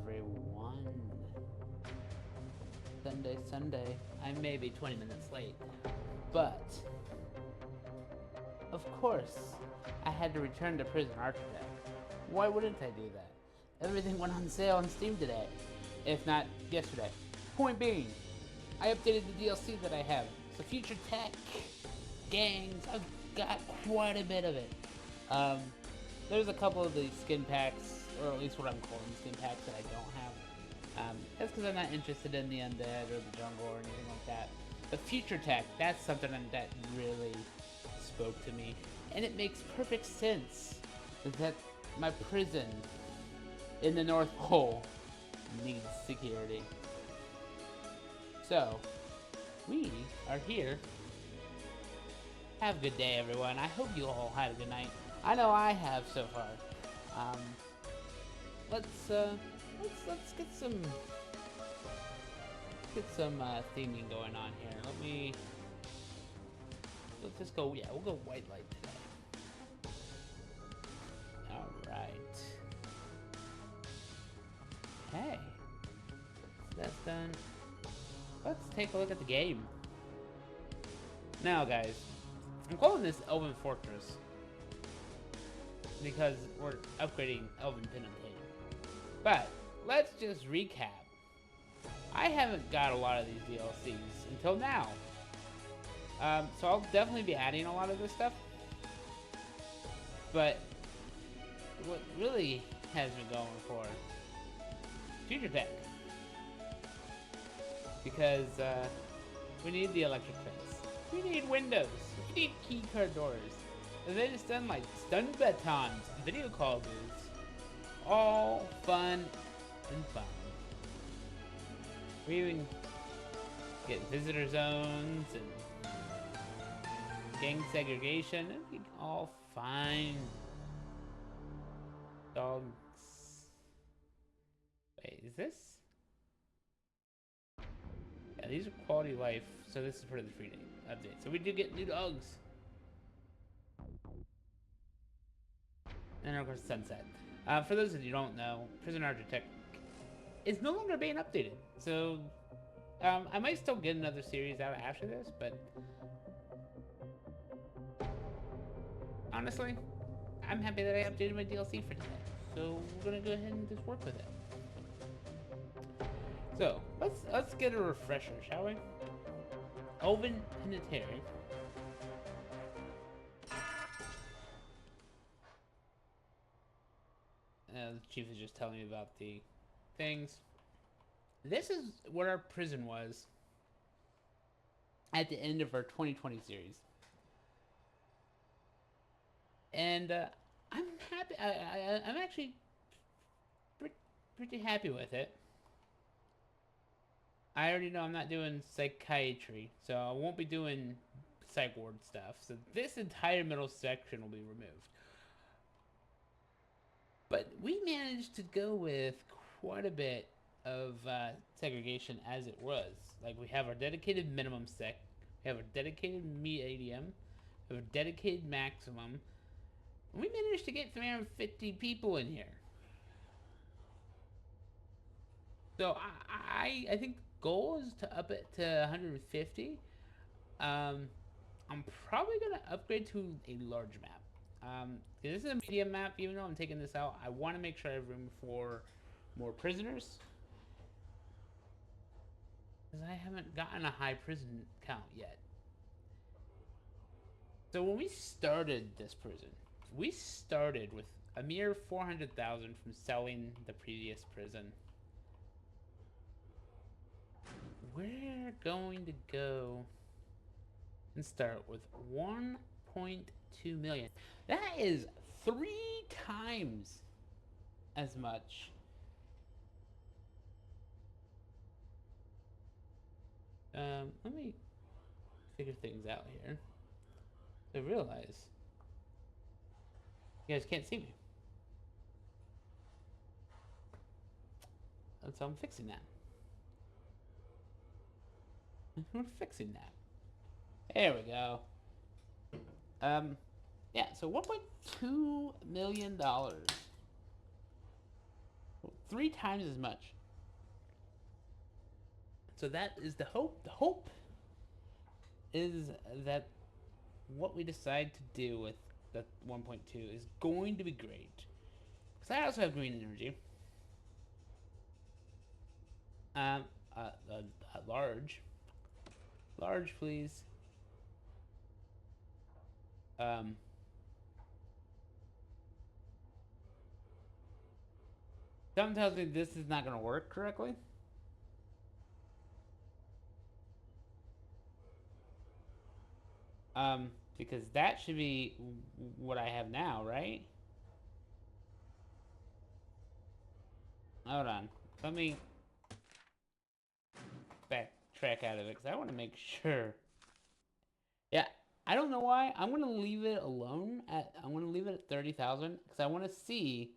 everyone. Sunday. I may be 20 minutes late, but of course, I had to return to Prison Architect. Why wouldn't I do that? Everything went on sale on Steam today, if not yesterday. Point being, I updated the DLC that I have. So future tech, gangs, I've got quite a bit of it. There's a couple of the skin packs, or at least what I'm calling skin packs, that I don't have. That's because I'm not interested in the undead or the jungle or anything like that. But future tech, that's something that really spoke to me. And it makes perfect sense that my prison in the North Pole needs security. So, we are here. Have a good day, everyone. I hope you all had a good night. I know I have so far. Let's get some theming going on here. Let's just go. Yeah, we'll go white light today. All right. Okay. So that's done. Let's take a look at the game. Now, guys, I'm calling this Elven Fortress because we're upgrading Elven Penitentiary. But let's just recap. I haven't got a lot of these DLCs until now. So I'll definitely be adding a lot of this stuff. But what really has me going for future tech. Because we need the electric fence. We need windows. We need keycard doors. And then it's done like stun batons, video call booths. All fun and fun. We even get visitor zones and gang segregation. It'll be all fine. Dogs. Wait, is this? Yeah, these are quality life, so this is part of the free day update. So we do get new dogs. And of course, sunset. For those of you who don't know, Prison Architect is no longer being updated. So I might still get another series out after this, but honestly, I'm happy that I updated my DLC for today. So we're gonna go ahead and just work with it. So let's get a refresher, shall we? Elven Penitentiary. The chief is just telling me about the things. This is what our prison was at the end of our 2020 series. And I'm happy. I'm actually pretty happy with it. I already know I'm not doing psychiatry, so I won't be doing psych ward stuff. So this entire middle section will be removed. But we managed to go with quite a bit of segregation as it was. Like, we have our dedicated minimum sec, we have a dedicated medium, we have a dedicated maximum. And we managed to get 350 people in here. So I think the goal is to up it to 150. I'm probably gonna upgrade to a large map. This is a medium map. Even though I'm taking this out, I want to make sure I have room for more prisoners, because I haven't gotten a high prison count yet. So when we started this prison, we started with a mere 400,000 from selling the previous prison. We're going to go and start with 1.2 million. That is 3 times as much. Let me figure things out here. I realize you guys can't see me. And so I'm fixing that. We're fixing that. There we go. Yeah, so $1.2 million. 3 times as much. So that is the hope. The hope is that what we decide to do with the 1.2 is going to be great. Because I also have green energy. Um, large. Large, please. Um, something tells me this is not going to work correctly. Because that should be what I have now, right? Hold on. Let me backtrack out of it, because I want to make sure. Yeah, I don't know why. I'm going to leave it alone. I'm going to leave it at 30,000, because I want to see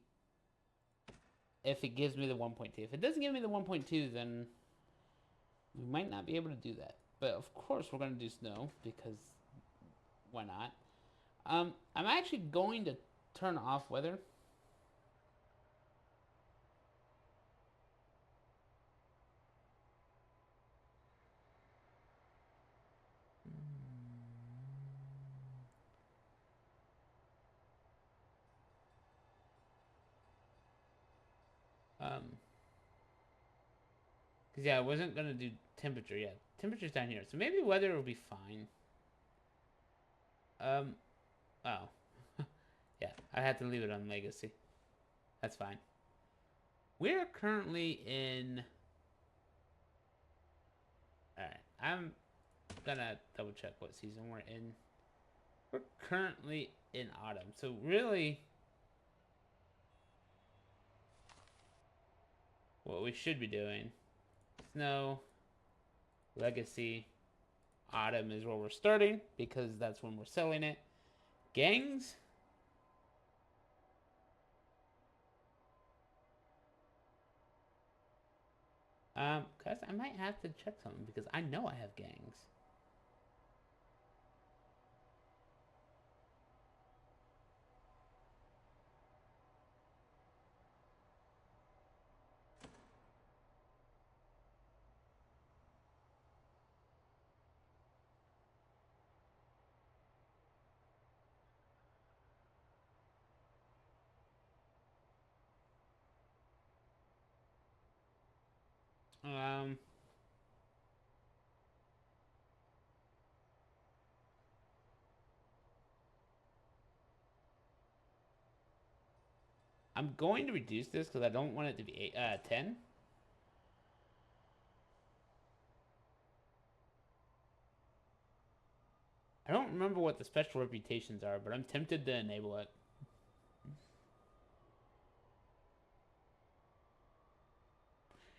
if it gives me the 1.2. If it doesn't give me the 1.2, then we might not be able to do that. But of course we're going to do snow, because why not? I'm actually going to turn off weather. Because yeah, I wasn't going to do temperature yet. Temperature's down here, so maybe weather will be fine. Oh. Yeah, I had to leave it on Legacy. That's fine. We're currently in... Alright, I'm gonna double check what season we're in. We're currently in autumn, so really... what we should be doing... Snow, Legacy, autumn is where we're starting, because that's when we're selling it. Gangs... guys, I might have to check something, because I know I have gangs. Um... I'm going to reduce this because I don't want it to be 10. I don't remember what the special reputations are, but I'm tempted to enable it.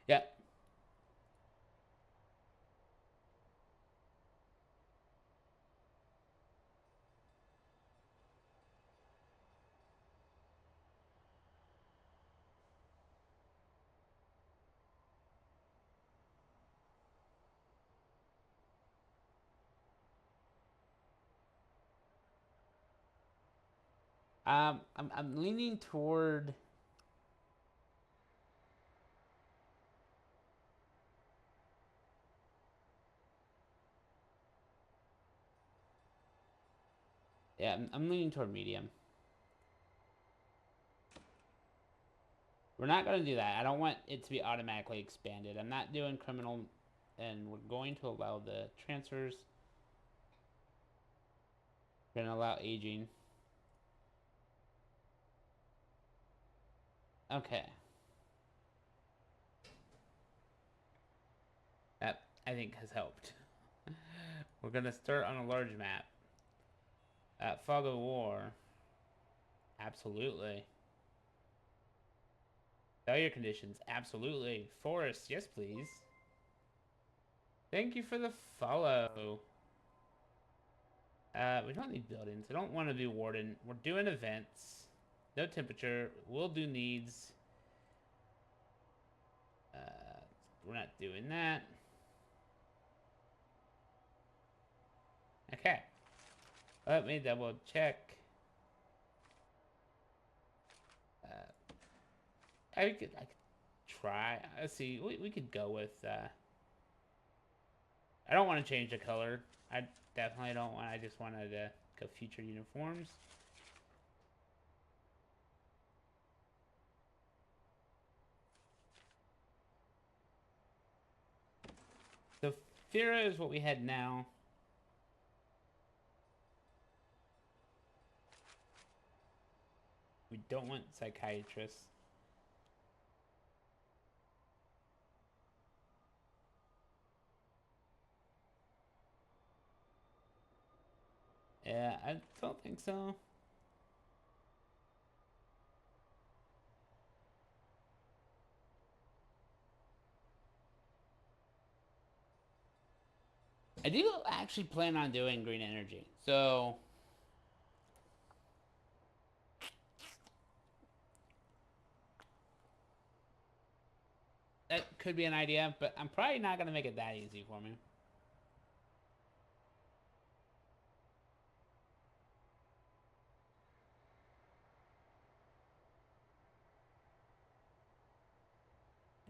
Yeah. I'm leaning toward... Yeah, I'm leaning toward medium. We're not going to do that. I don't want it to be automatically expanded. I'm not doing criminal, and we're going to allow the transfers. We're going to allow aging. Okay. That, I think, has helped. We're going to start on a large map. Fog of War. Absolutely. Failure conditions. Absolutely. Forest. Yes, please. Thank you for the follow. We don't need buildings. I don't want to do warden. We're doing events. No temperature. We'll do needs. We're not doing that. Okay. Let me double check. I could try. Let's see. We could go with. I don't want to change the color. I definitely don't want. I just wanted to go future uniforms. So Fira is what we had now. We don't want psychiatrists. Yeah, I don't think so. I do actually plan on doing green energy. So that could be an idea, but I'm probably not going to make it that easy for me.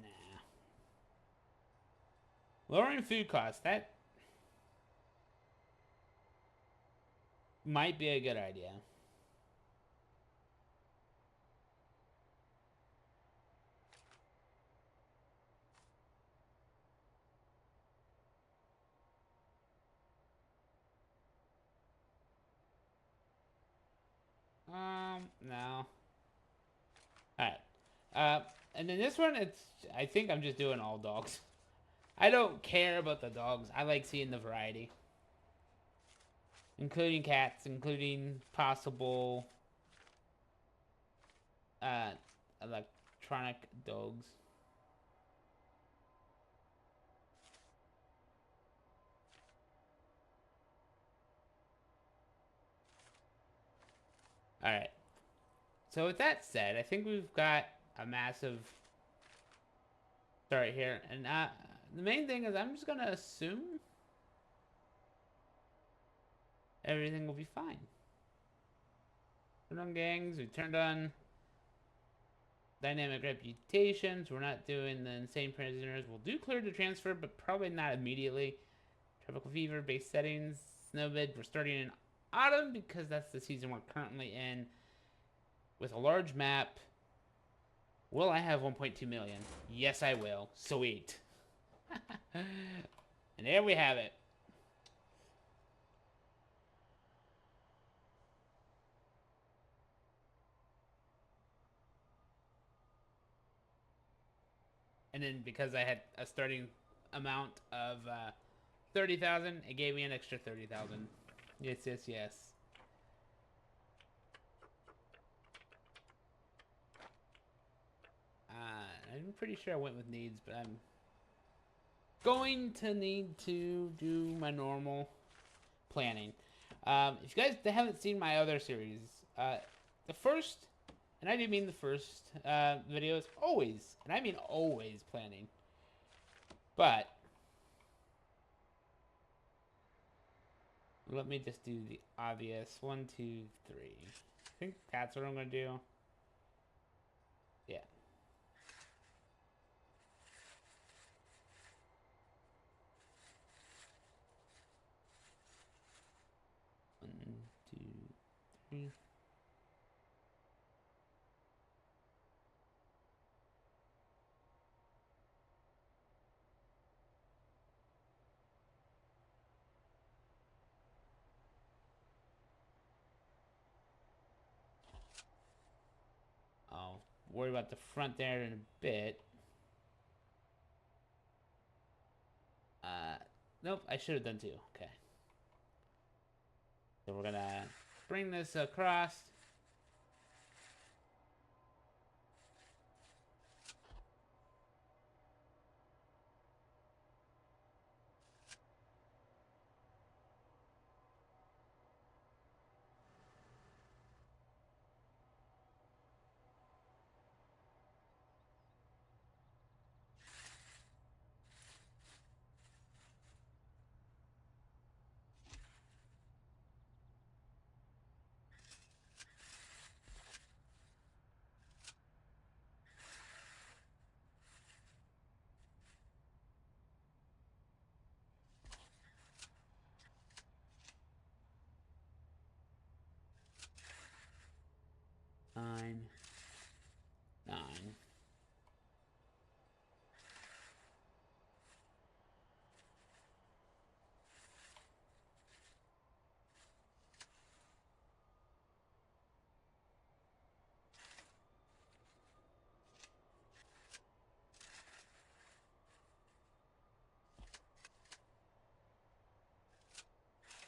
Nah. Lowering food costs, that might be a good idea. No. Alright. And then this one, I think I'm just doing all dogs. I don't care about the dogs. I like seeing the variety. Including cats, including possible uh, electronic dogs. Alright. So with that said, I think we've got a massive start here. And the main thing is I'm just going to assume everything will be fine. Turned on gangs. We turned on dynamic reputations. We're not doing the insane prisoners. We'll do clear to transfer, but probably not immediately. Tropical fever, base settings, snowbid. We're starting in autumn because that's the season we're currently in. With a large map. Will I have 1.2 million? Yes, I will. Sweet. And there we have it. And then because I had a starting amount of 30,000, it gave me an extra 30,000. Yes, yes, yes. I'm pretty sure I went with needs, but I'm going to need to do my normal planning. If you guys haven't seen my other series, the first, and I do mean the first video is always, and I mean always planning. But let me just do the obvious. 1, 2, 3. I think that's what I'm gonna do. Yeah. One, two, three. I'll worry about the front there in a bit. Nope, I should have done 2. Okay. So we're gonna bring this across. 9, 9.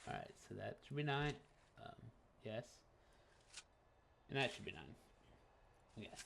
Alright, so that should be 9. Yes. And that should be 9. Yes.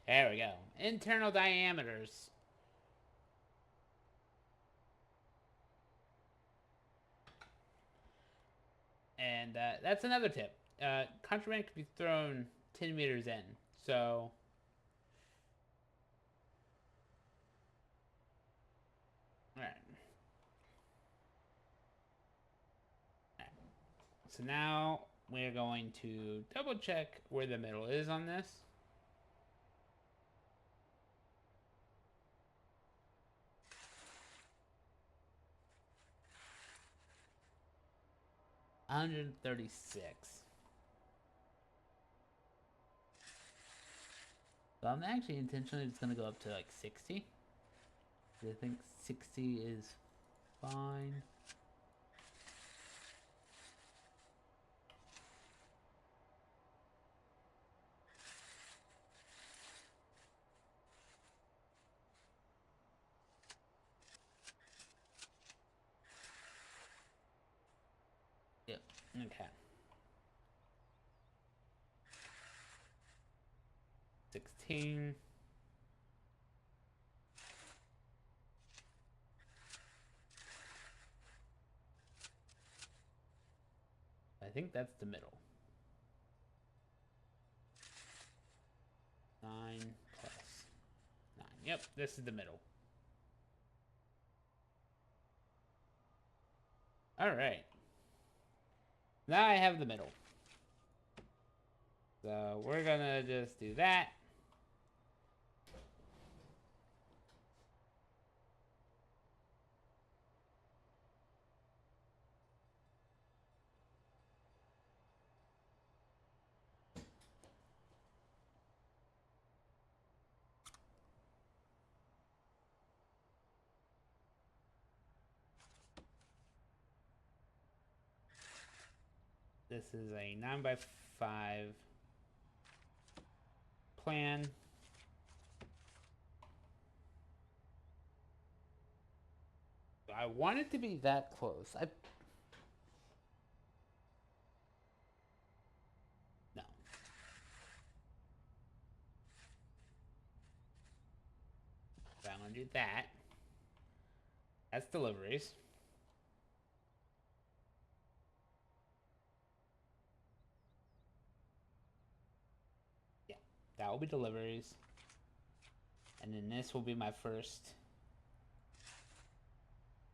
There we go. Internal diameters. And that's another tip. Contraband can be thrown 10 meters in. So, alright. So now we're going to double check where the middle is on this. $136. So I'm actually intentionally just gonna go up to like 60. I think 60 is fine. Yep, okay. 16. I think that's the middle. 9 plus 9. Yep, this is the middle. Alright. Now I have the middle. So we're gonna just do that. This is a 9x5 plan. I want it to be that close. No. But I'm gonna do that. That's deliveries. Yeah, that will be deliveries. And then this will be my first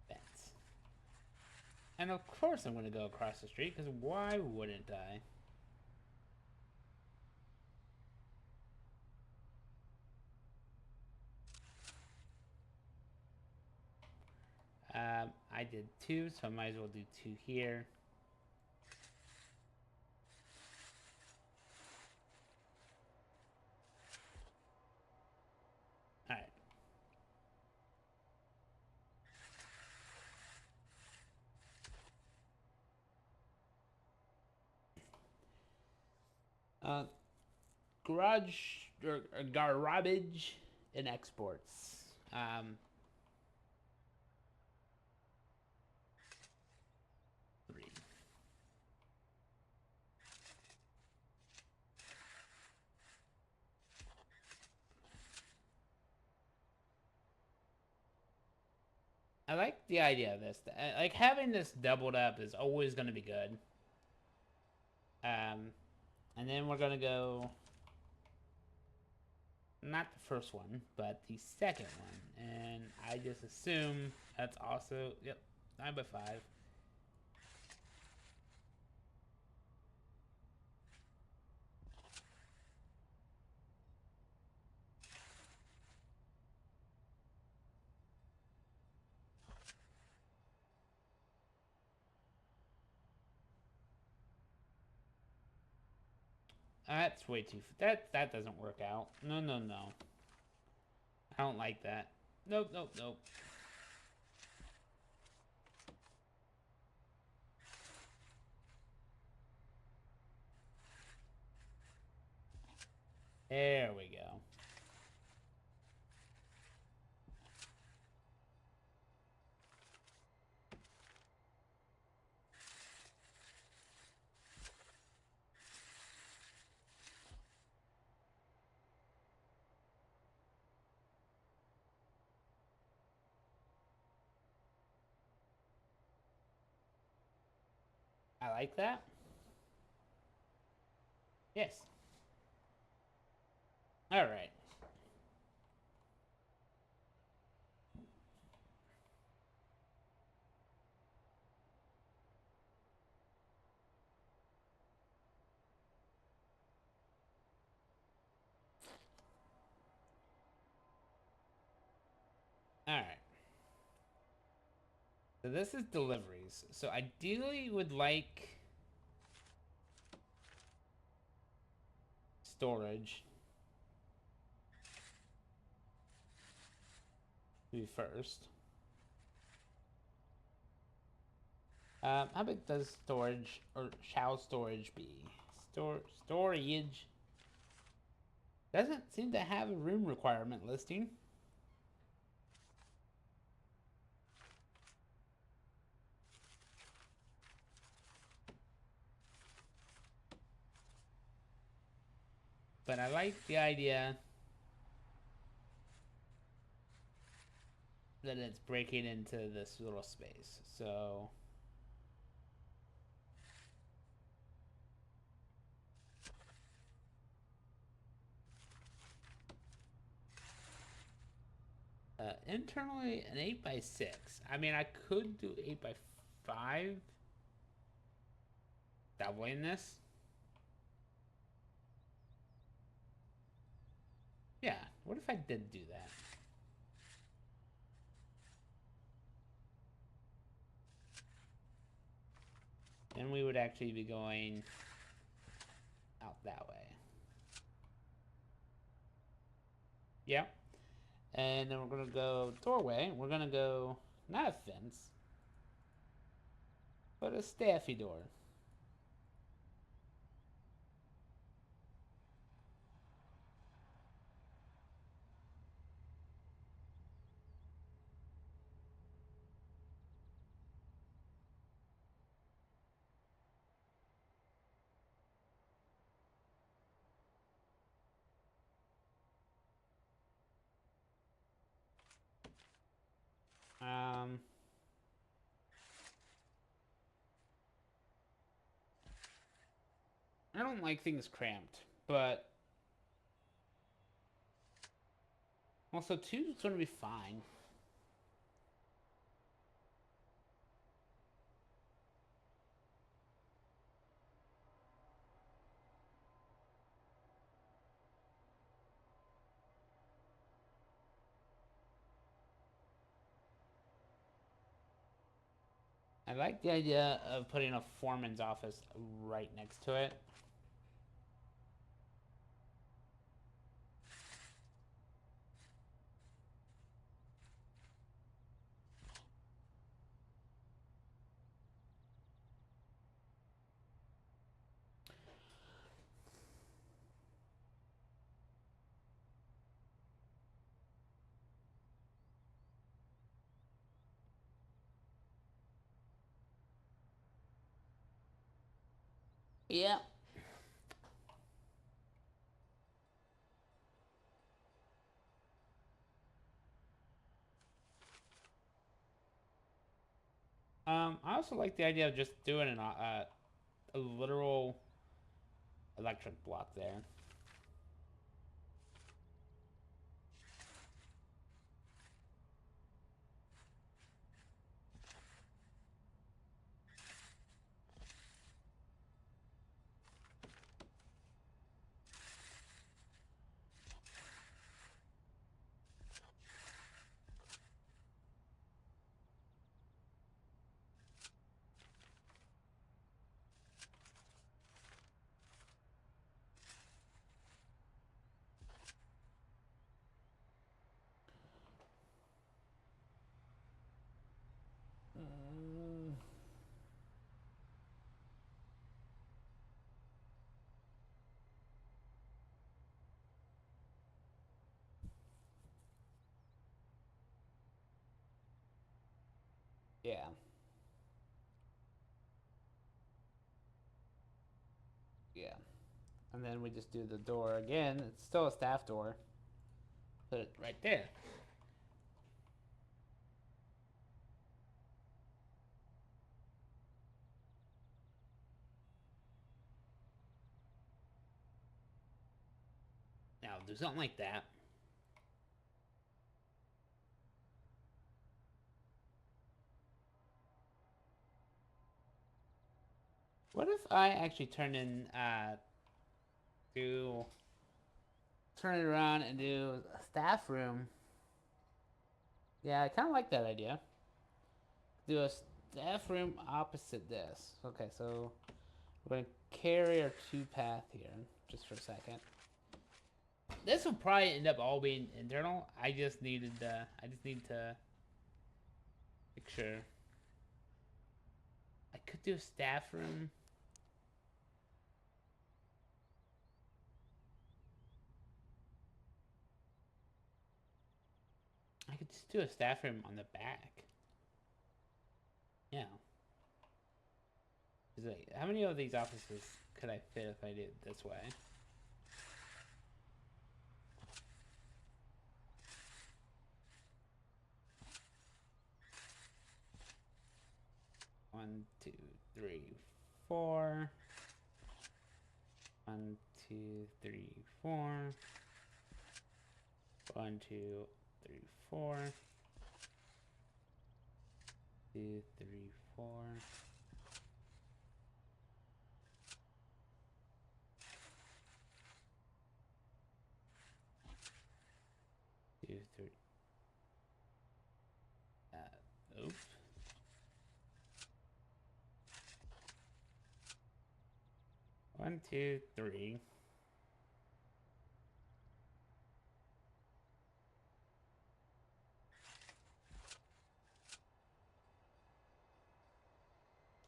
fence. And of course I'm gonna go across the street, because why wouldn't I? I did 2, so I might as well do 2 here. Alright. Garage or garbage and exports. 3. I like the idea of this. Like, having this doubled up is always going to be good. And then we're going to go not the first one, but the second one. And I just assume that's also, yep, 9 by 5. That's way too... That doesn't work out. No, no, no. I don't like that. Nope, nope, nope. There we go. I like that. Yes. All right. All right. So this is deliveries. So ideally would like storage to be first. How big does storage, or shall storage be? Storage doesn't seem to have a room requirement listing. But I like the idea that it's breaking into this little space. So internally an 8 by 6. I mean, I could do 8 by 5, doubling this. Yeah, what if I did do that? Then we would actually be going out that way. Yep. And then we're gonna go doorway. We're gonna go not a fence, but a staffy door. I don't like things cramped, but also 2 is gonna be fine. I like the idea of putting a foreman's office right next to it. Yeah. I also like the idea of just doing a literal electric block there. Yeah. Yeah. And then we just do the door again. It's still a staff door. Put it right there. Now do something like that. What if I actually turn it around and do a staff room? Yeah, I kind of like that idea. Do a staff room opposite this. Okay, so we're gonna carry our two path here just for a second. This will probably end up all being internal. I just need to make sure. I could do a staff room. I could just do a staff room on the back. Yeah. Like, how many of these offices could I fit if I did it this way? One, two, three, four. 1, 2, 3, 4. 1, 2, 3, 4. 2, 3, 4. 2, 3. Oops. One, two, three.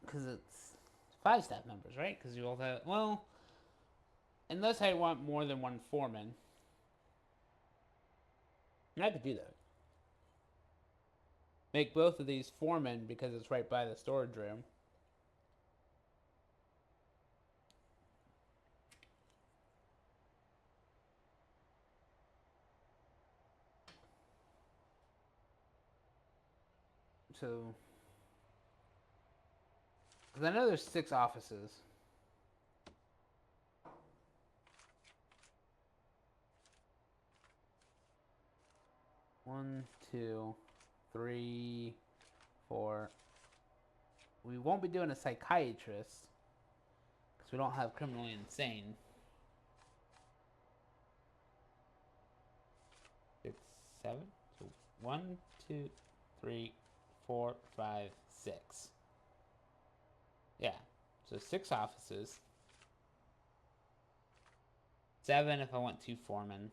Because it's 5 staff members, right? Because you all have, well, unless I want more than one foreman. And I could do that. Make both of these foremen because it's right by the storage room. So, because I know there's 6 offices. One, two, three, 4. We won't be doing a psychiatrist because we don't have criminally insane. 6, 7. So 1, 2, 3, 4, 5, 6. Yeah. So 6 offices. 7 if I want 2 foremen.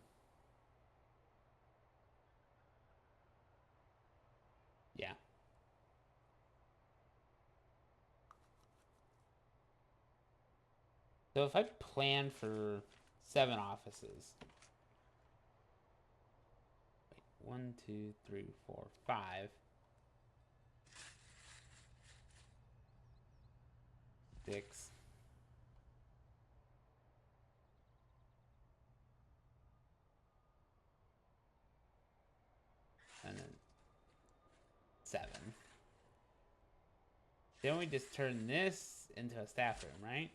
Yeah. So if I plan for 7 offices. 1, 2, 3, 4, 5. 6. And then 7. Then we just turn this into a staff room, right?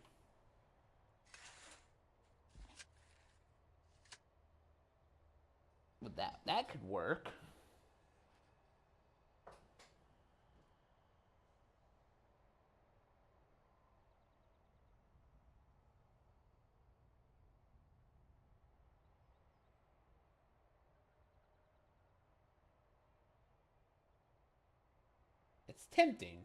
But that could work. It's tempting.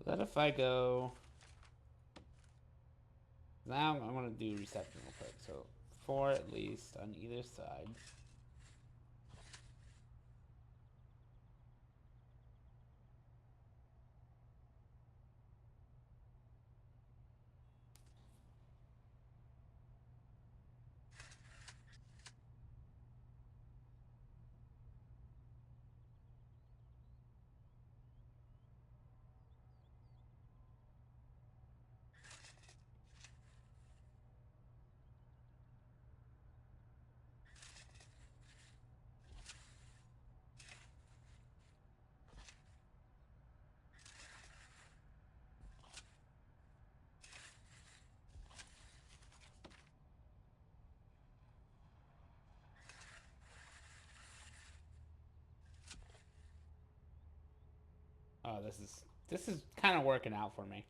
What if I go... Now I'm going to do reception real quick. So 4 at least on either side. Oh, this is kind of working out for me.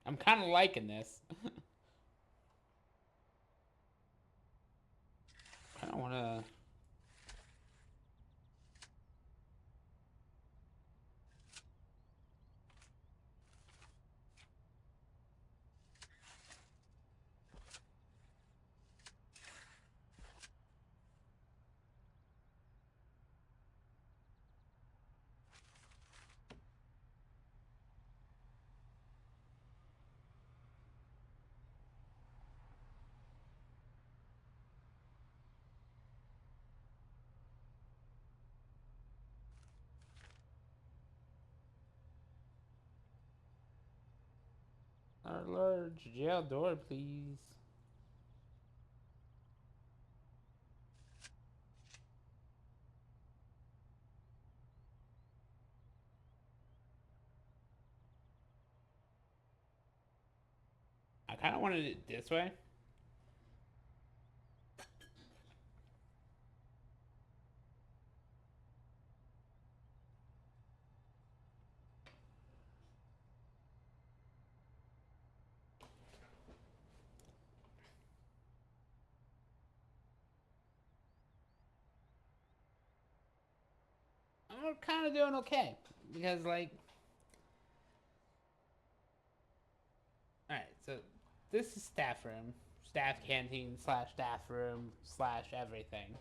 I'm kind of liking this. I don't want to. Our large jail door, please. I kind of wanted it this way. I'm kind of doing okay because, like, all right. So this is staff room, staff canteen slash staff room slash everything.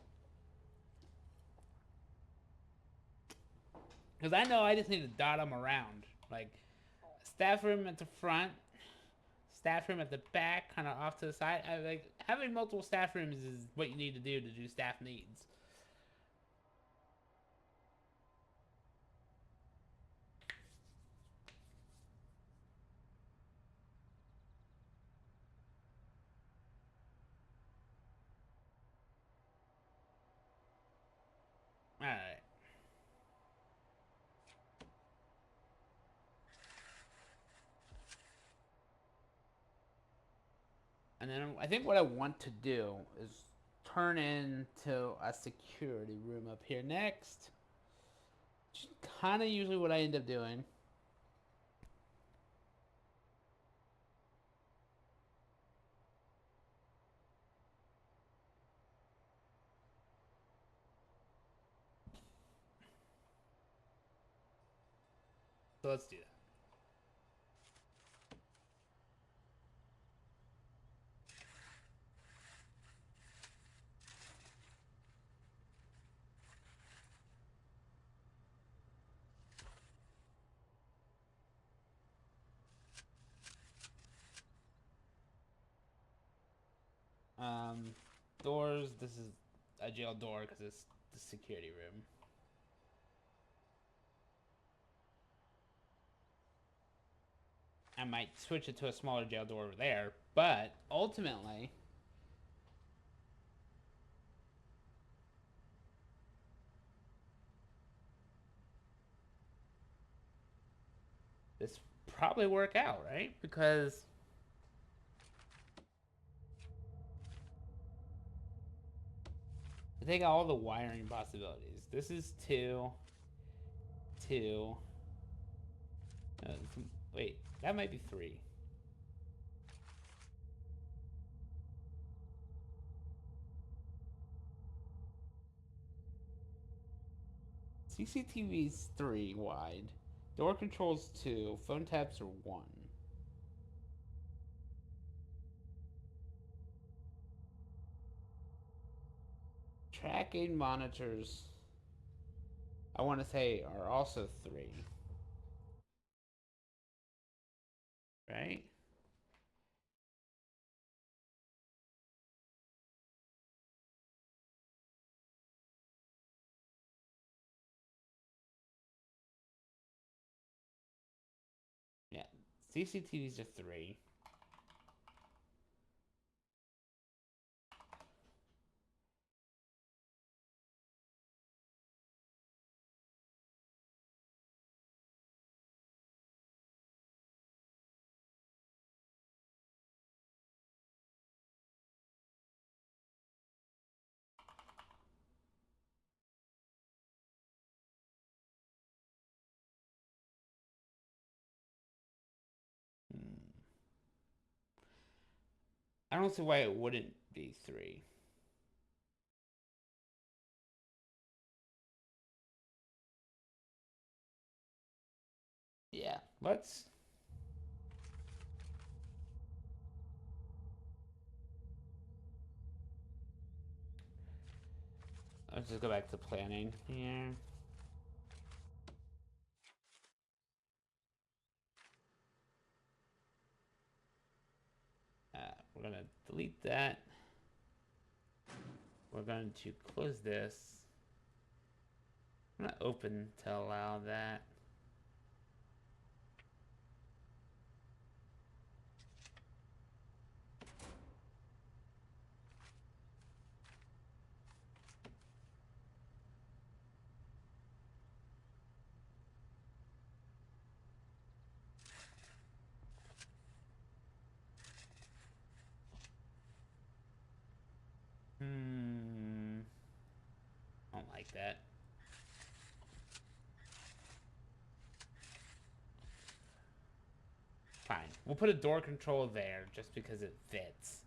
Because I know I just need to dot them around, like staff room at the front, staff room at the back, kind of off to the side. I like having multiple staff rooms is what you need to do staff needs. All right. And then I think what I want to do is turn into a security room up here next. Kind of usually what I end up doing. So let's do that. Doors. This is a jail door because it's the security room. I might switch it to a smaller jail door over there, but ultimately, this probably work out, right? Because I think all the wiring possibilities. This is two, two. Uh, wait, that might be three. CCTV's 3 wide. Door controls 2. Phone taps are 1. Tracking monitors, I want to say, are also 3. Right? Yeah. CCTVs are 3. Hmm. I don't see why it wouldn't be 3. Yeah, let's just go back to planning here. We're gonna delete that. We're going to close this. I'm gonna open to allow that. I don't like that. Fine. We'll put a door control there just because it fits.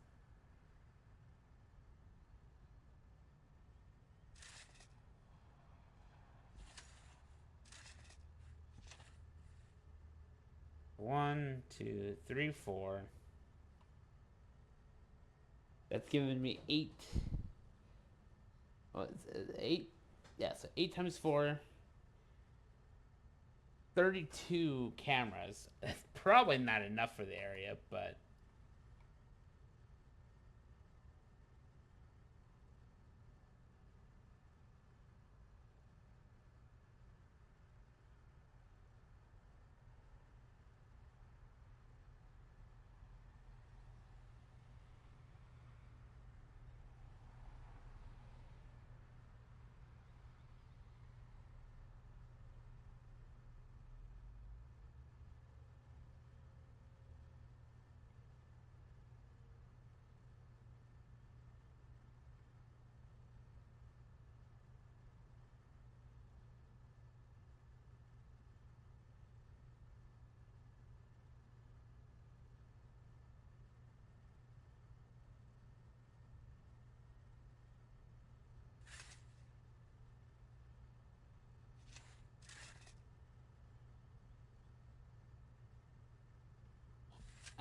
One, two, three, 4. That's giving me 8. What is it? 8? Yeah, so 8 times 4. 32 cameras. That's probably not enough for the area, but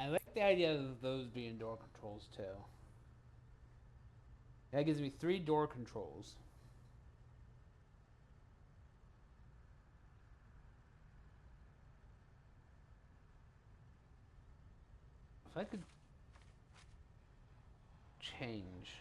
I like the idea of those being door controls too. That gives me 3 door controls. If I could change.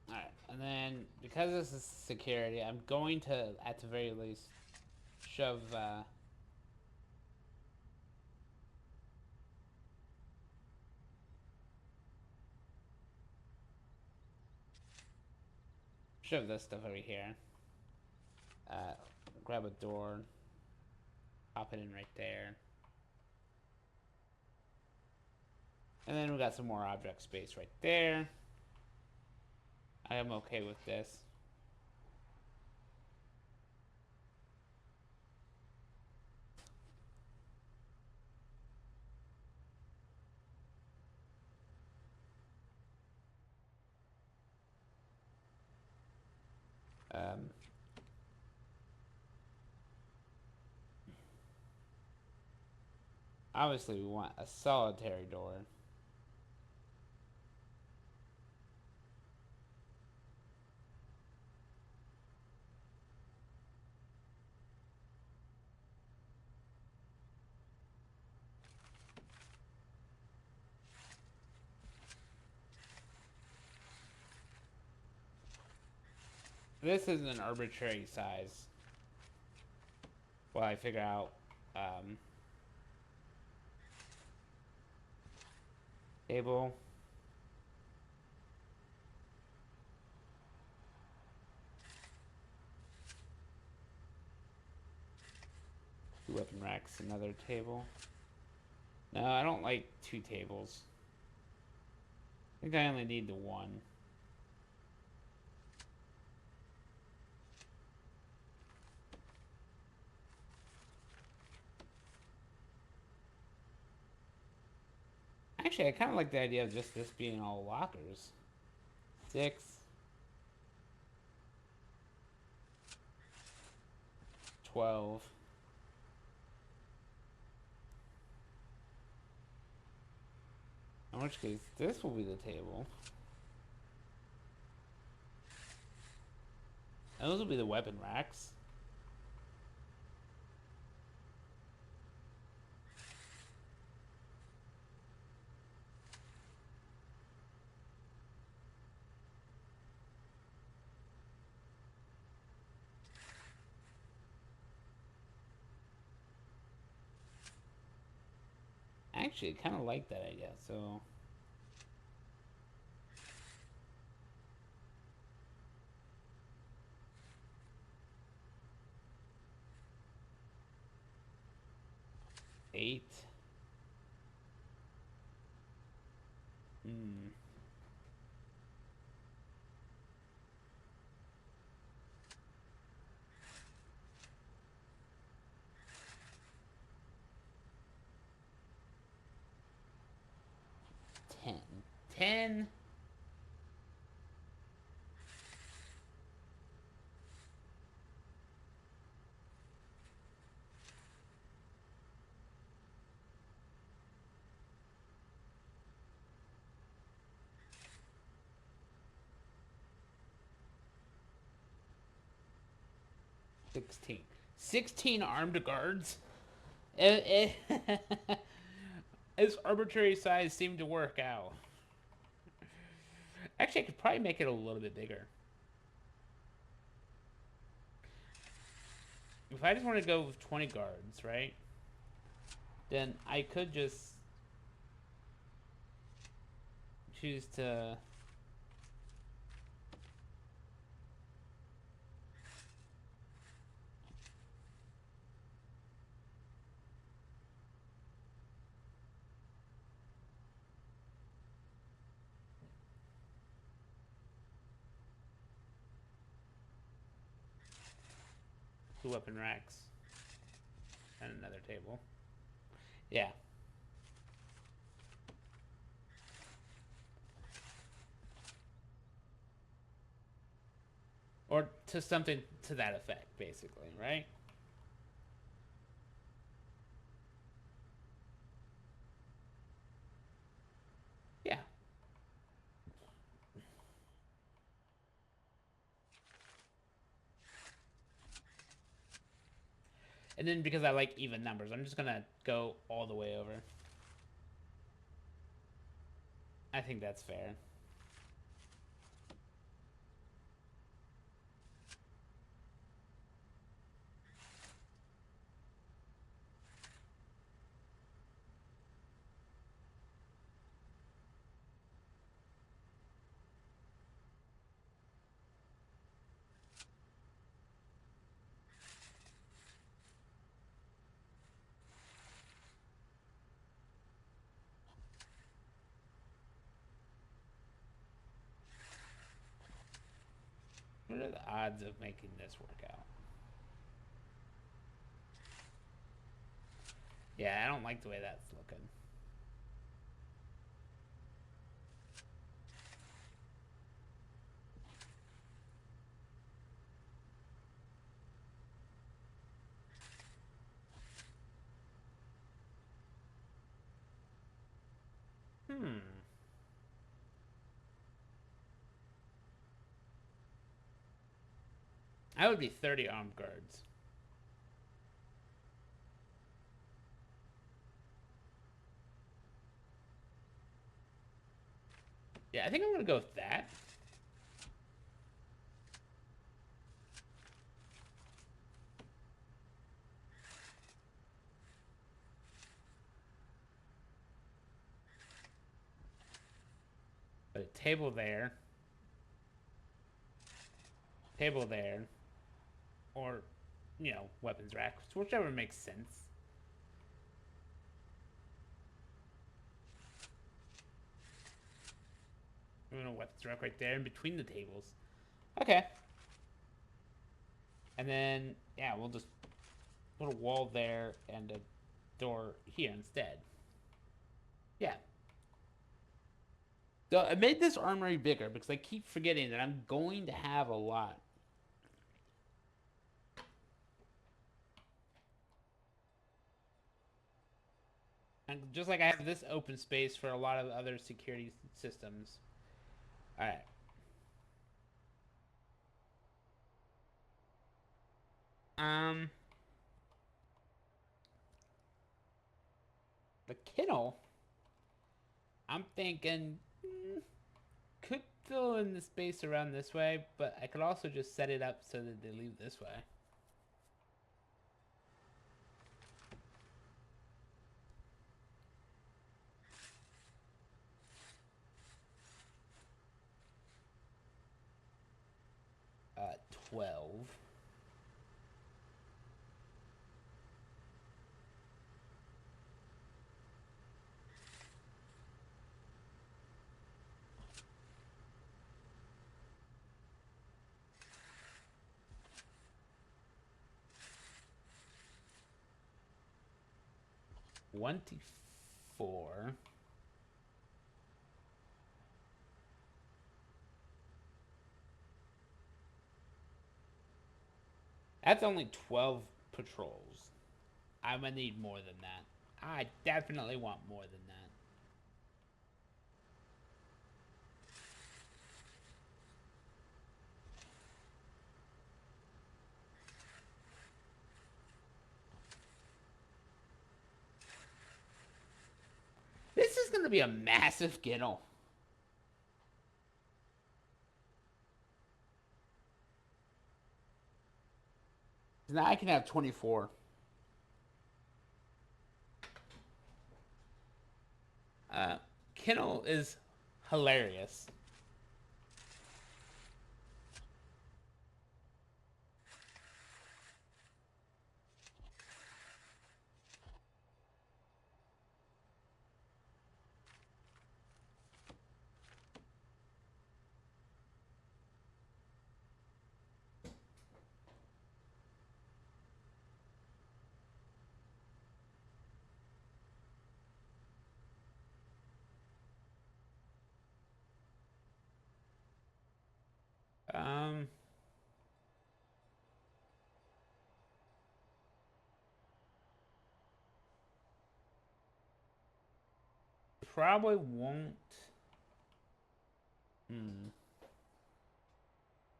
Alright, and then because this is security, I'm going to, at the very least, shove shove this stuff over here. Grab a door, pop it in right there. And then we got some more object space right there. I am okay with this. Um, Obviously, we want a solitary door. This is an arbitrary size. Well, I figure out table. Two weapon racks, another table. No, I don't like two tables. I think I only need the one. Actually, I kind of like the idea of just this being all lockers. 6. 12. In which case, this will be the table. And those will be the weapon racks. Actually, I kind of like that idea, so... Eight. 10. 10? $16. 16 armed guards? This arbitrary size seemed to work out. Actually, I could probably make it a little bit bigger. If I just want to go with 20 guards, right? Then I could just choose to... two weapon racks. And another table. Yeah. Or to something to that effect, basically, right? Yeah. And then because I like even numbers, I'm just gonna go all the way over. I think that's fair. What are the odds of making this work out? Yeah, I don't like the way that's looking. I would be 30 armed guards. Yeah, I think I'm gonna go with that. Put a table there. Table there. Or, you know, weapons rack. Whichever makes sense. A weapons rack right there in between the tables. Okay. And then, yeah, we'll just put a wall there and a door here instead. Yeah. So I made this armory bigger because I keep forgetting that I'm going to have a lot. And just like I have this open space for a lot of other security systems. Alright. Um, the kennel. I'm thinking could fill in the space around this way, but I could also just set it up so that they leave this way. 12. $24. That's only 12 patrols. I'm gonna need more than that. I definitely want more than that. This is gonna be a massive kennel. Now I can have 24. Kennel is hilarious. Um, probably won't. Hmm.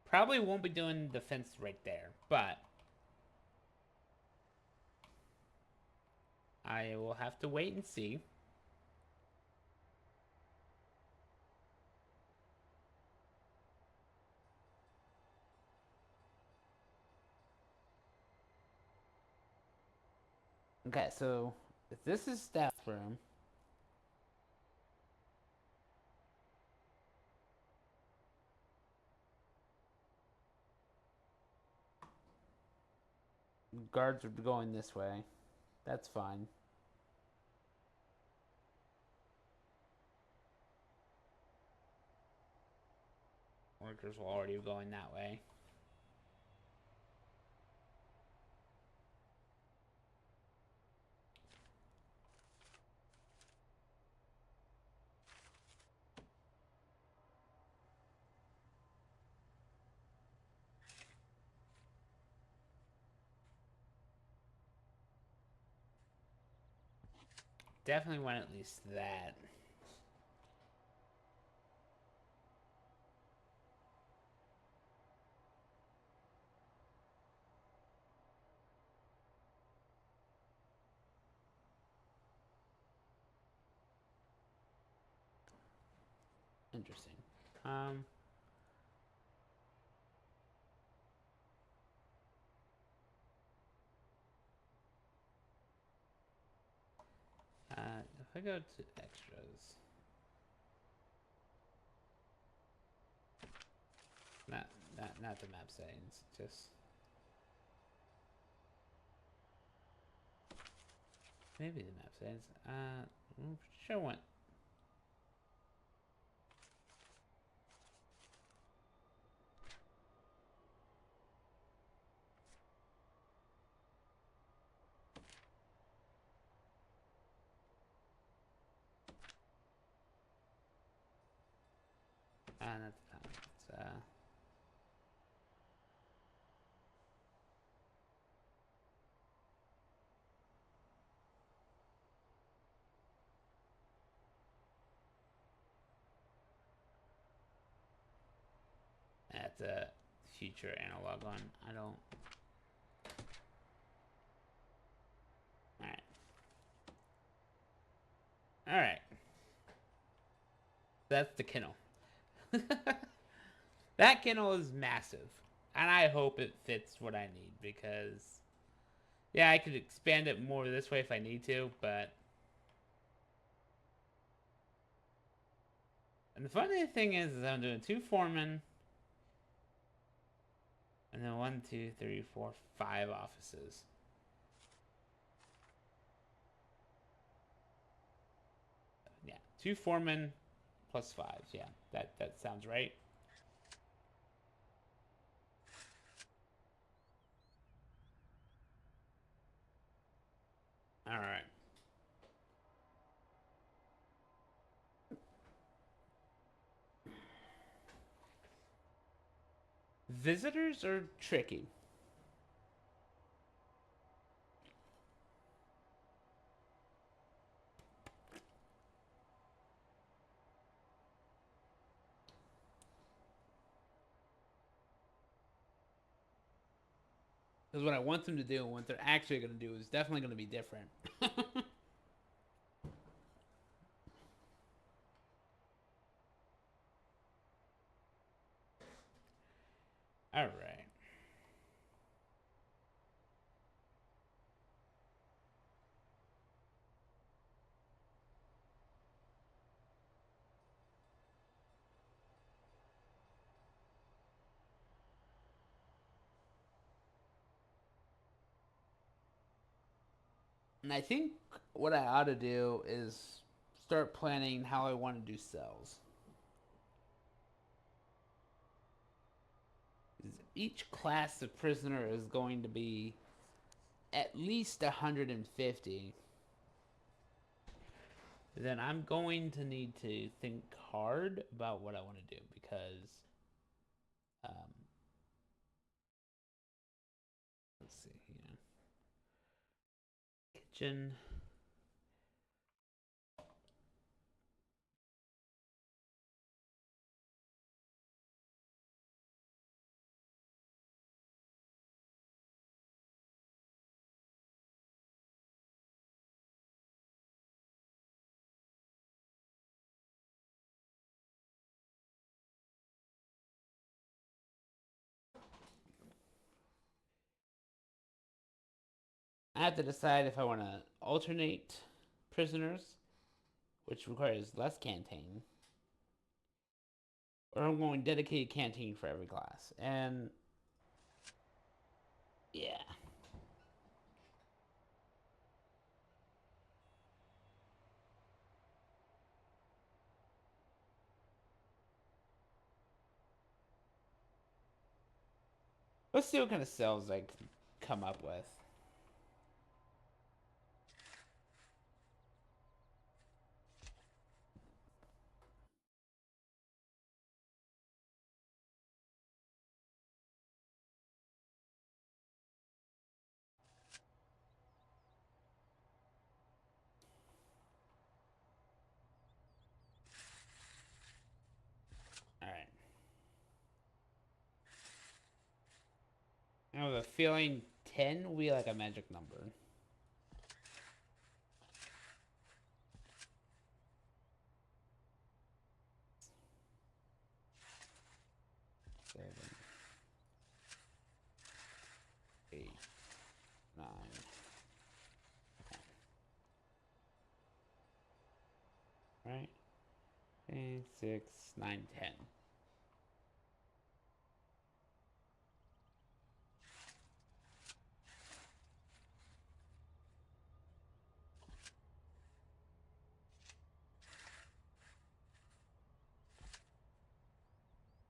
Probably won't be doing the fence right there, but I will have to wait and see. Okay, so if this is staff room, guards are going this way. That's fine. Workers will already be going that way. Definitely want at least that. interesting. If I go to extras, not the map settings, just maybe the map settings. Show one. Not the time. It's That's a future analog one. I don't. Alright. Alright. That's the kennel. That kennel is massive. And I hope it fits what I need because, yeah, I could expand it more this way if I need to, but. And the funny thing is I'm doing 2 foremen. And then 1, 2, 3, 4, 5 offices. Yeah, 2 foremen plus 5. Yeah, that sounds right. All right. Visitors are tricky. Because what I want them to do and what they're actually going to do is definitely going to be different. All right. And I think what I ought to do is start planning how I want to do cells. Each class of prisoner is going to be at least 150. Then I'm going to need to think hard about what I want to do because um, let's see here. Kitchen. I have to decide if I want to alternate prisoners, which requires less canteen, or I'm going dedicated canteen for every class. And yeah. Let's see what kind of cells I can come up with. Alright. I have a feeling 10 will be like a magic number. Okay, 6, 9, 10.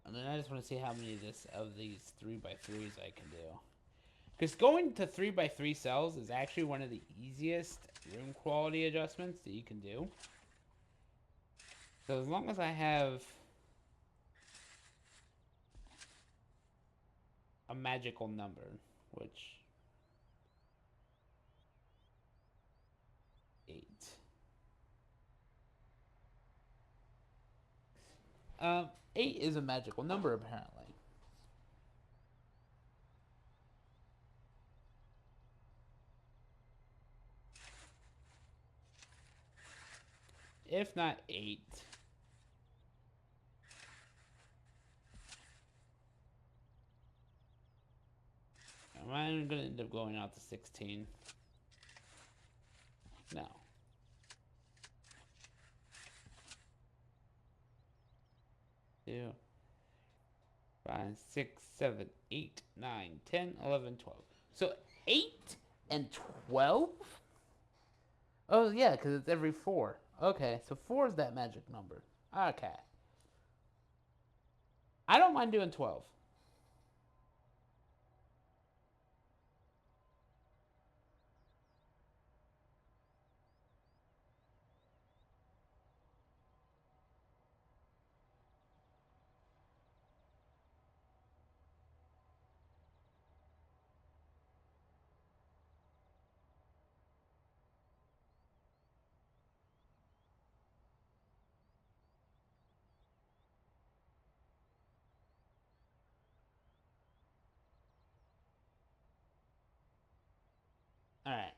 And then I just want to see how many of these 3x3s I can do. Because going to 3x3 cells is actually one of the easiest room quality adjustments that you can do. So as long as I have a magical number, which 8. 8 is a magical number apparently. If not 8. I'm gonna end up going out to 16. No. 2, 5, 6, 7, 8, 9, 10, 11, 12. So 8 and 12? Oh, yeah, because it's every 4. Okay, so 4 is that magic number. Okay. I don't mind doing 12. All right.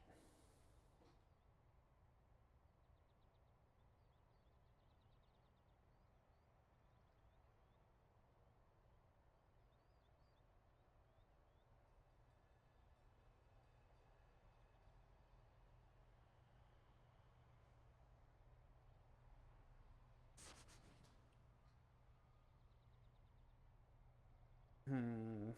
Hmm.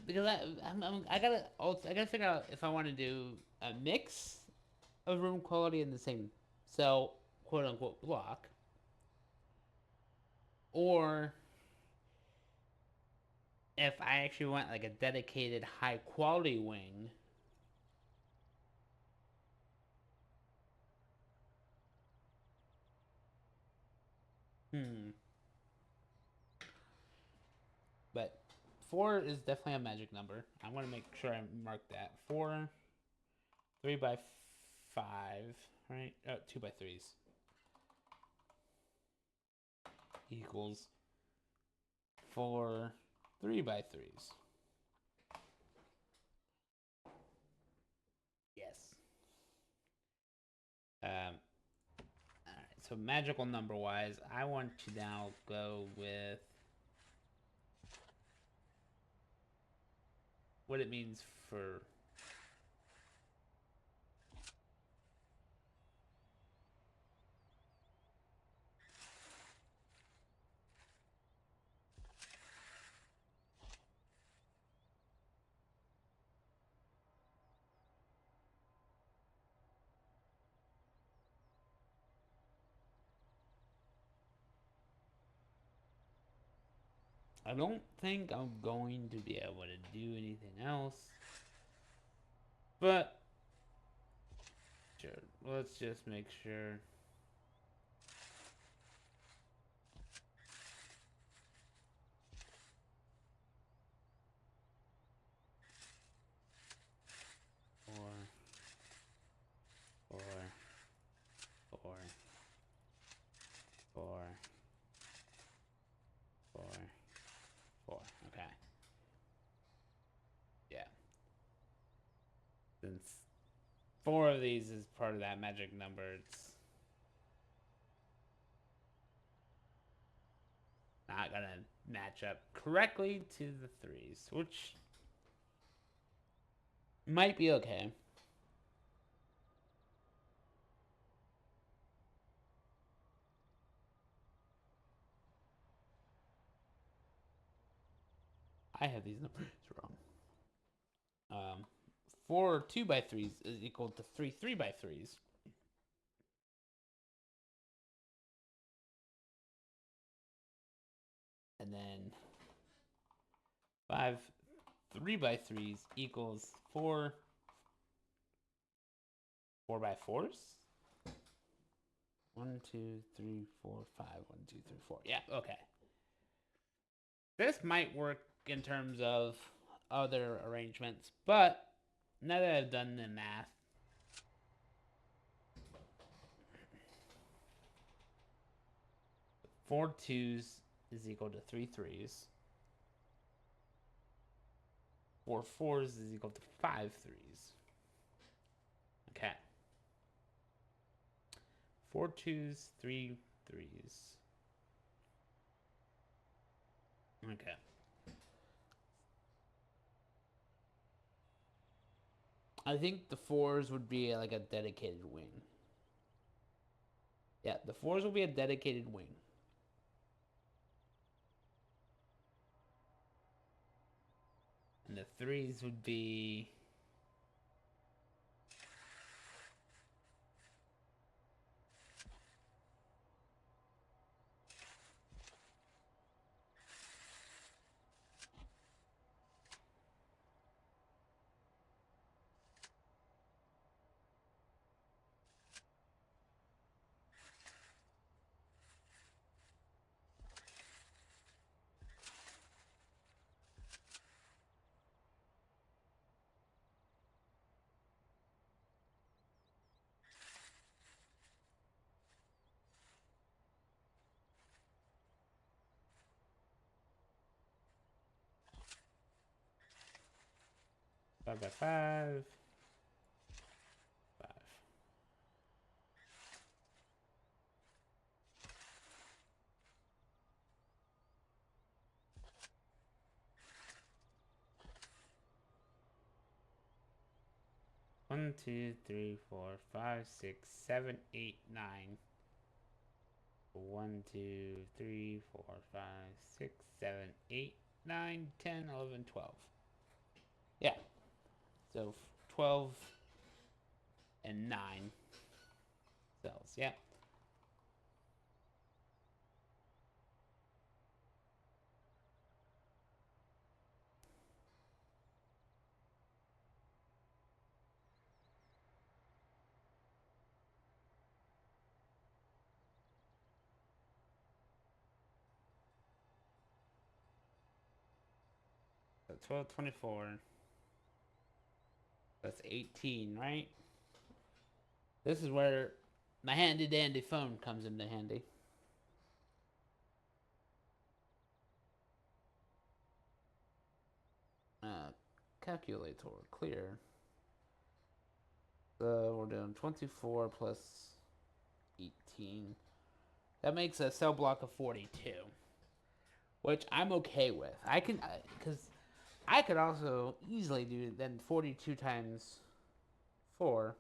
Because I gotta figure out if I want to do a mix of room quality in the same cell, quote unquote, block, or if I actually want like a dedicated high quality wing. Hmm. But 4 is definitely a magic number. I want to make sure I mark that. 4, 3x5, right? Oh, 2x3s equals 4 3x3s. Yes. All right. So magical number wise, I want to now go with what it means for. I don't think I'm going to be able to do anything else. But sure, let's just make sure. Four, four, four, four, four, four. Okay. Yeah. Since 4 of these is part of that magic number, it's not gonna match up correctly to the 3s, which might be okay. I have these numbers wrong. 4 2x3s is equal to 3 3x3s. And then 5 3x3s equals 4 4x4s. 1 2 3 4 5 1 2 3 4. Yeah, okay. This might work in terms of other arrangements, but now that I've done the math, 4 2s is equal to 3 3s. 4 4s is equal to 5 3s. Okay. 4 2s, 3 3s. Okay. I think the 4s would be like a dedicated wing. Yeah, the 4s will be a dedicated wing. And the 3s would be... Five by five. 5. 1 2 3 4 5 6 7 8 9. 1 2 3 4 5 6 7 8 9 10 11 12. Yeah. So 12 and 9 cells. Yeah. So 12, 24. That's 18, right? This is where my handy dandy phone comes into handy. Calculator, clear. So we're doing 24 plus 18. That makes a cell block of 42, which I'm okay with. I can, because I could also easily do then 42 times 4.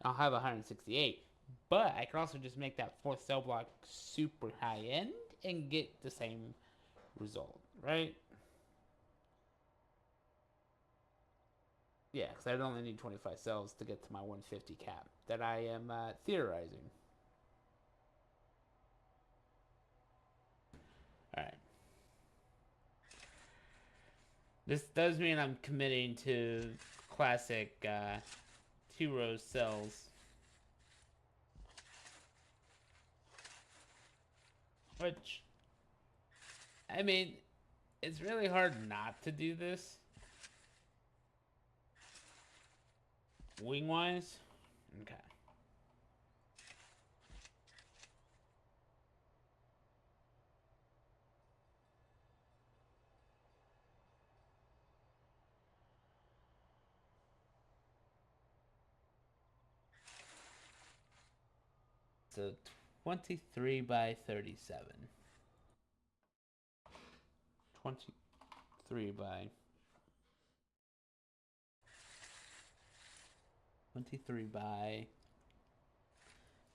I'll have 168. But I could also just make that fourth cell block super high end and get the same result, right? Yeah, because I'd only need 25 cells to get to my 150 cap that I am theorizing. Alright. This does mean I'm committing to classic 2-row cells. Which, I mean, it's really hard not to do this. Wing-wise? Okay. So 23 by 37. 23 by 23 by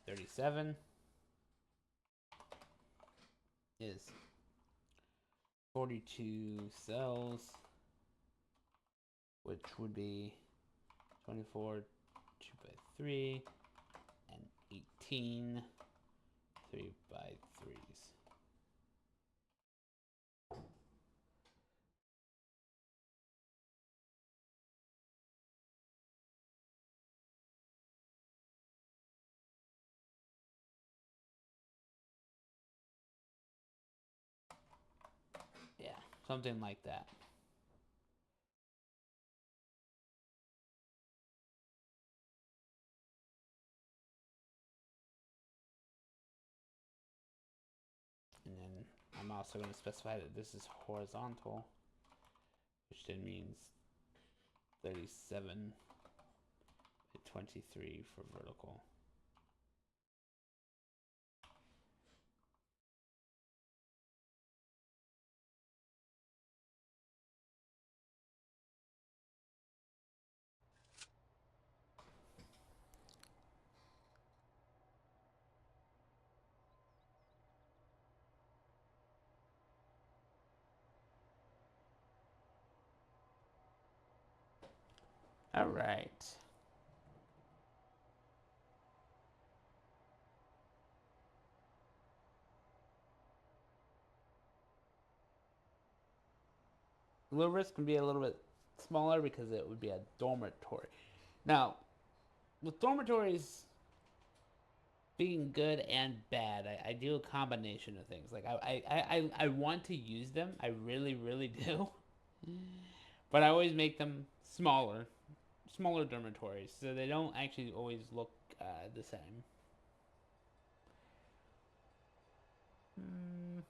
37 is 42 cells, which would be 24 2 by 3 and 18 3 by 3s. Yeah, something like that. And then I'm also going to specify that this is horizontal, which then means 37 by 23 for vertical. All right. Low risk can be a little bit smaller because it would be a dormitory. Now, with dormitories being good and bad, I do a combination of things. Like I want to use them. I really, really do. But I always make them smaller dormitories, so they don't actually always look the same. Mm.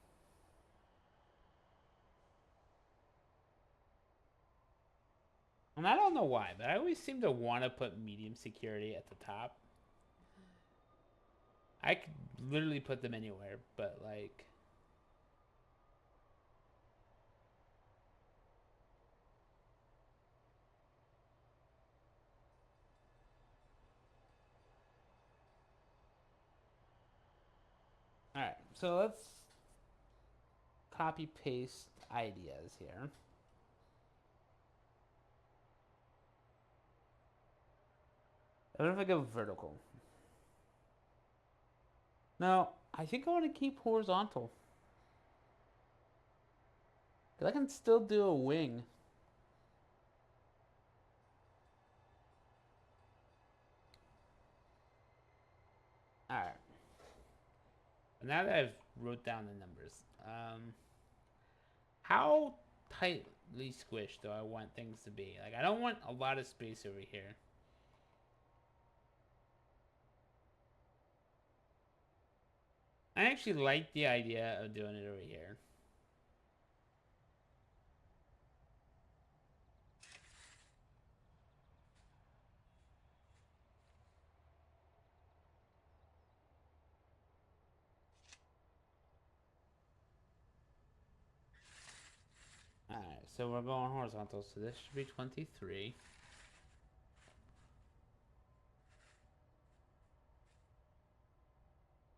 And I don't know why, but I always seem to want to put medium security at the top. I could literally put them anywhere, but like. Alright, so let's copy paste ideas here. What if I go vertical? No, I think I want to keep horizontal. Because I can still do a wing. Alright. Now that I've wrote down the numbers, how tightly squished do I want things to be? Like, I don't want a lot of space over here. I actually like the idea of doing it over here. Alright, so we're going horizontal, so this should be 23.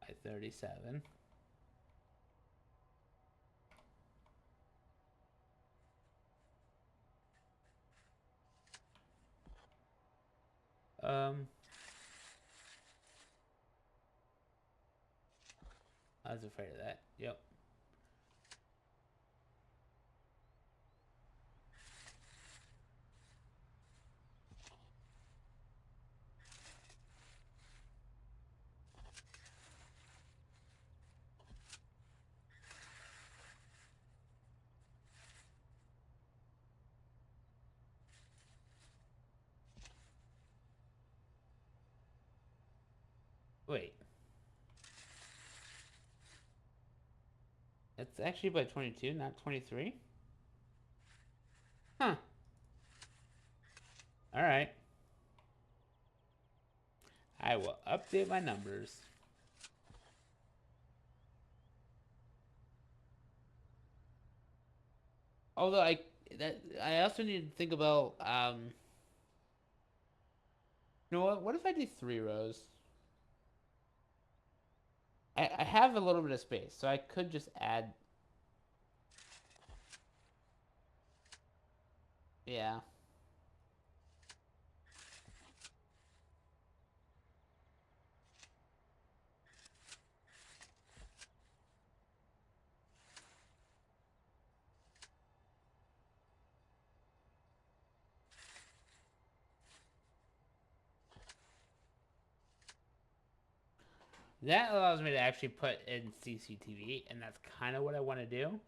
By 37. I was afraid of that. Yep. Wait. It's actually by 22, not 23? Huh. Alright. I will update my numbers. Although I also need to think about you know what? What if I do 3 rows? I have a little bit of space, so I could just add Yeah. That allows me to actually put in CCTV, and that's kind of what I want to do.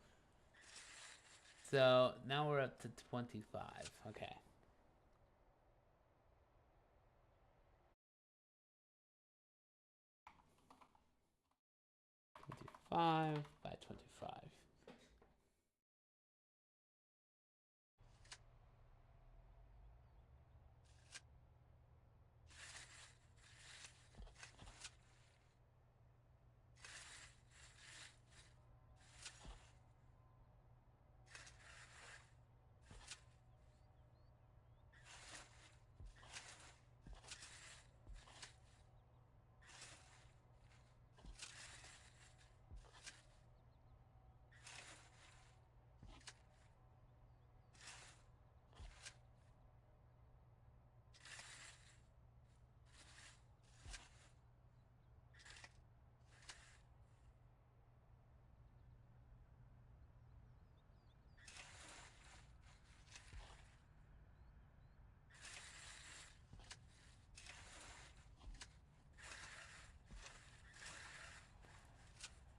So now we're up to 25. Okay. 25 by 25.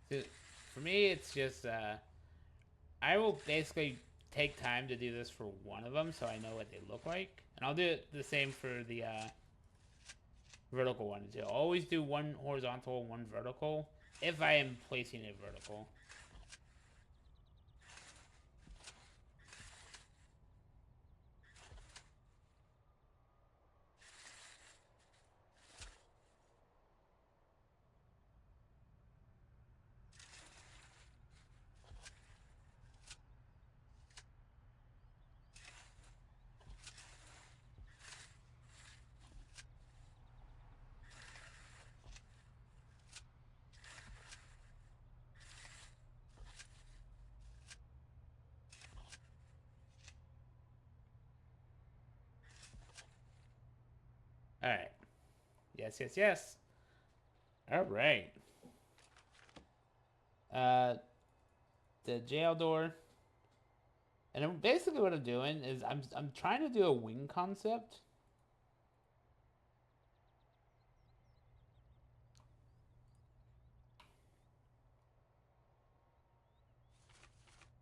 So for me, it's just I will basically take time to do this for one of them, so I know what they look like, and I'll do it the same for the vertical one too. I'll always do one horizontal and one vertical if I am placing it vertical. All right. Yes, yes, yes. All right. Uh, the jail door. And basically, what I'm doing is I'm trying to do a wing concept.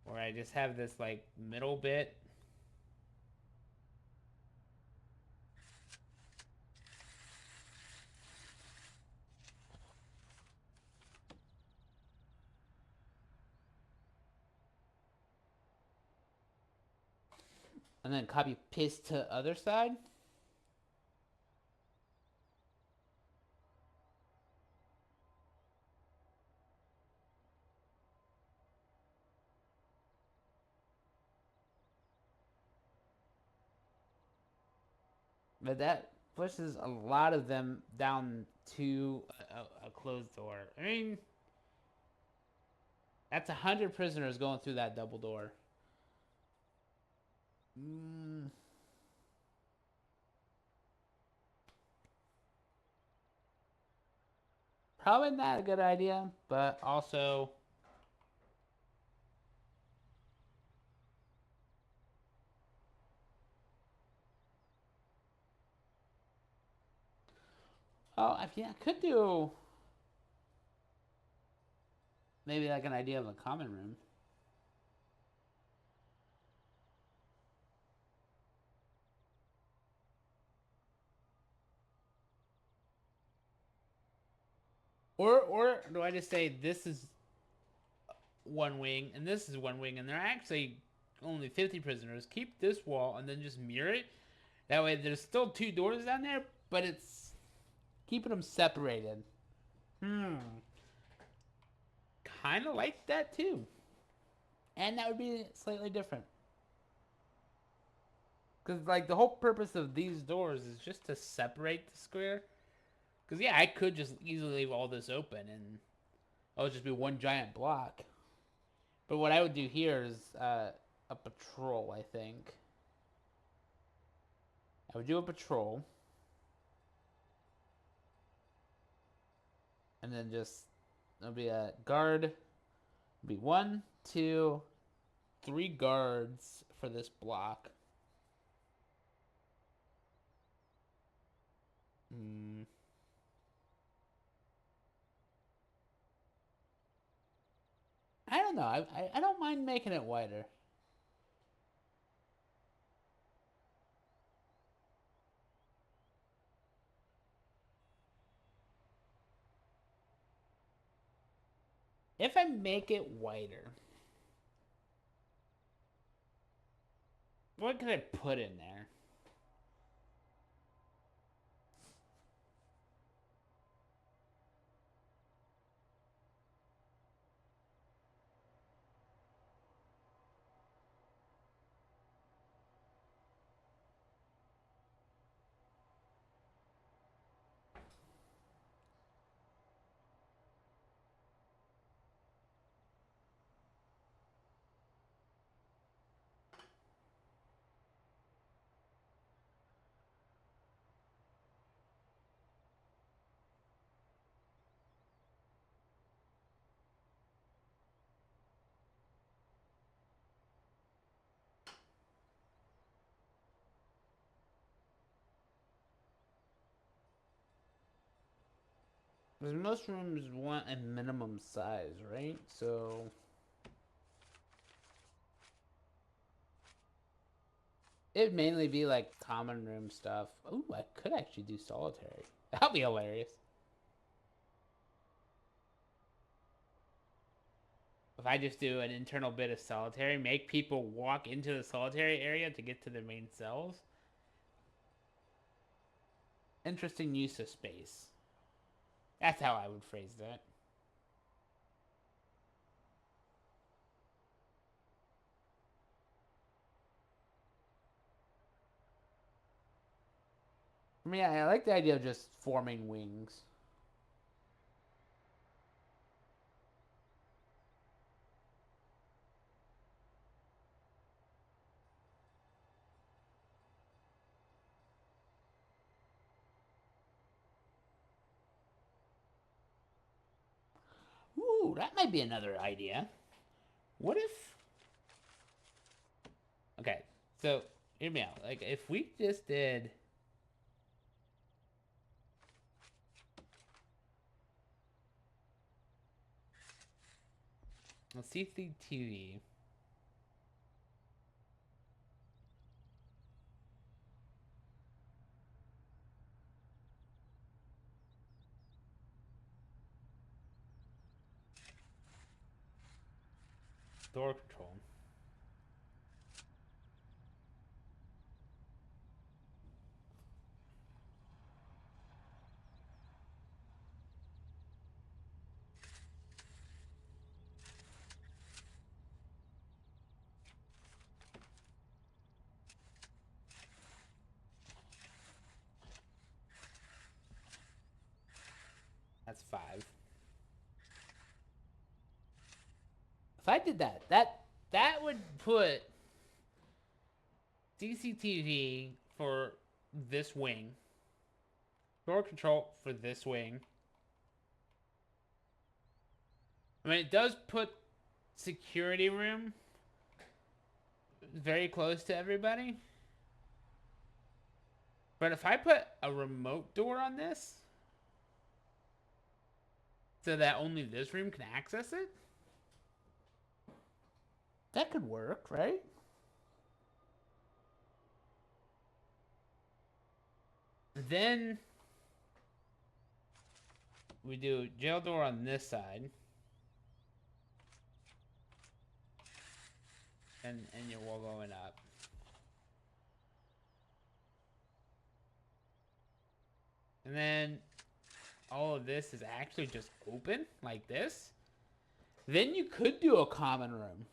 Where I just have this like middle bit. And then copy paste to other side. But that pushes a lot of them down to a closed door. I mean, that's 100 prisoners going through that double door. Mm, probably not a good idea, but also. Oh, yeah, I could do maybe like an idea of a common room. Or do I just say this is one wing and this is one wing and they're actually only 50 prisoners? Keep this wall and then just mirror it. That way there's still two doors down there, but it's keeping them separated. Hmm. Kind of like that too. And that would be slightly different. Because, like, the whole purpose of these doors is just to separate the square. Because, yeah, I could just easily leave all this open and it'll just be one giant block. But what I would do here is a patrol, I think. I would do a patrol. And then just, there'll be a guard. It'll be 1, 2, 3 guards for this block. I don't know. I don't mind making it wider. If I make it wider, what can I put in there? Because most rooms want a minimum size, right? So it'd mainly be like common room stuff. Ooh, I could actually do solitary. That'd be hilarious. If I just do an internal bit of solitary, make people walk into the solitary area to get to their main cells. Interesting use of space. That's how I would phrase that. I mean, I like the idea of just forming wings. Ooh, that might be another idea. What if... Okay, so hear me out. Like, if we just did... Let's see the TV. Door control. That's 5. If I did that, that would put CCTV for this wing, door control for this wing. I mean, it does put security room very close to everybody. But if I put a remote door on this, so that only this room can access it, that could work, right? Then we do jail door on this side. And your wall going up. And then all of this is actually just open like this. Then you could do a common room.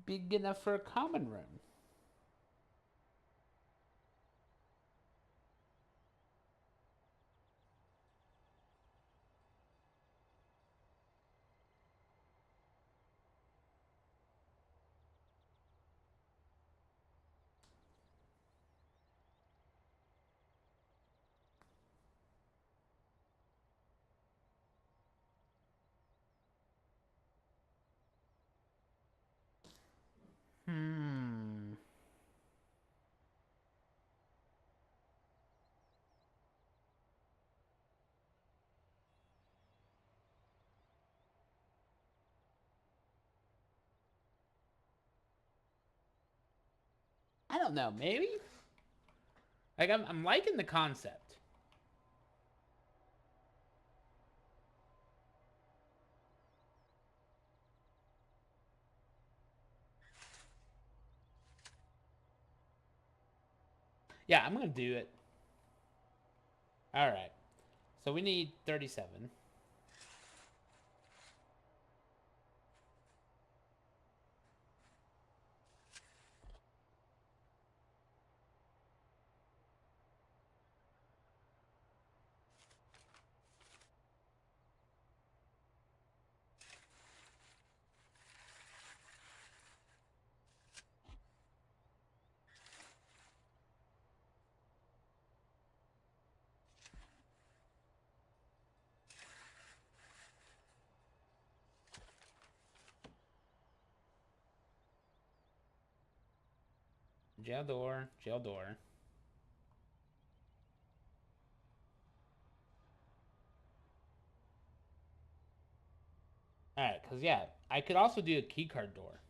Big enough for a common room. I don't know, maybe? Like, I'm liking the concept. Yeah, I'm gonna do it. Alright. So we need 37. Jail door, jail door. Alright, because yeah, I could also do a keycard door.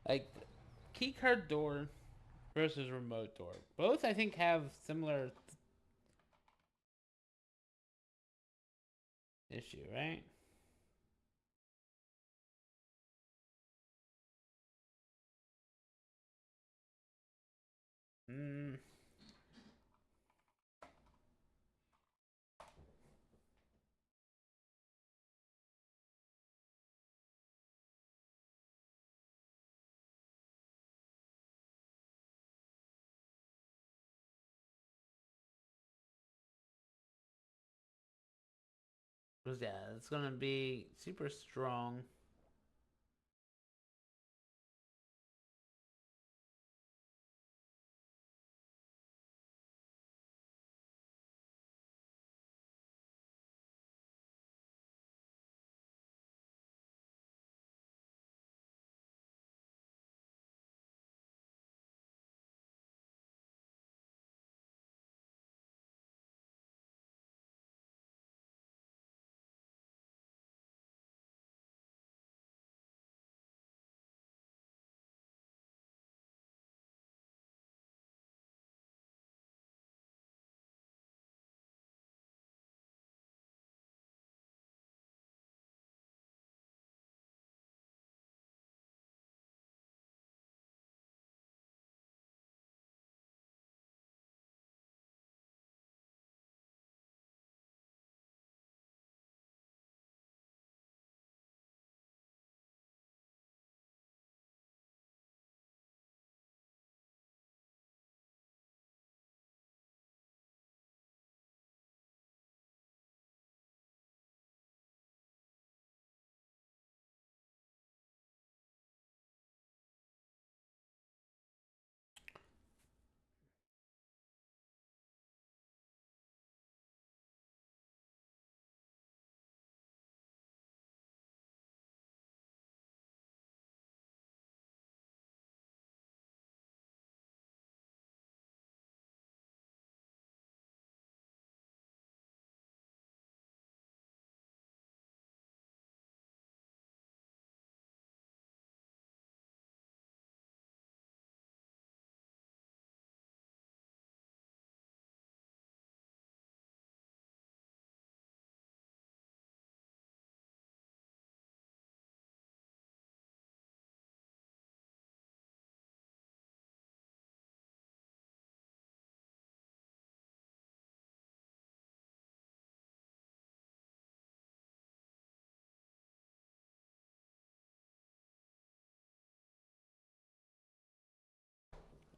Like, keycard door versus remote door. Both, I think, have similar issue, right? Hmm. Because yeah, it's gonna be super strong.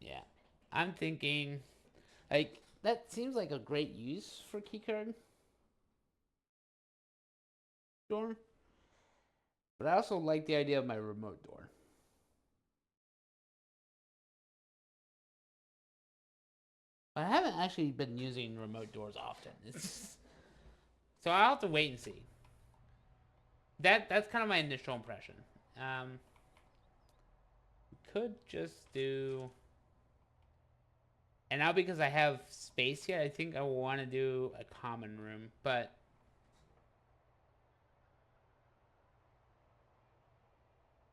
Yeah, I'm thinking like that seems like a great use for keycard door, but I also like the idea of my remote door. But I haven't actually been using remote doors often. So I'll have to wait and see. That's kind of my initial impression. Could just do, and now because I have space here, I think I want to do a common room, but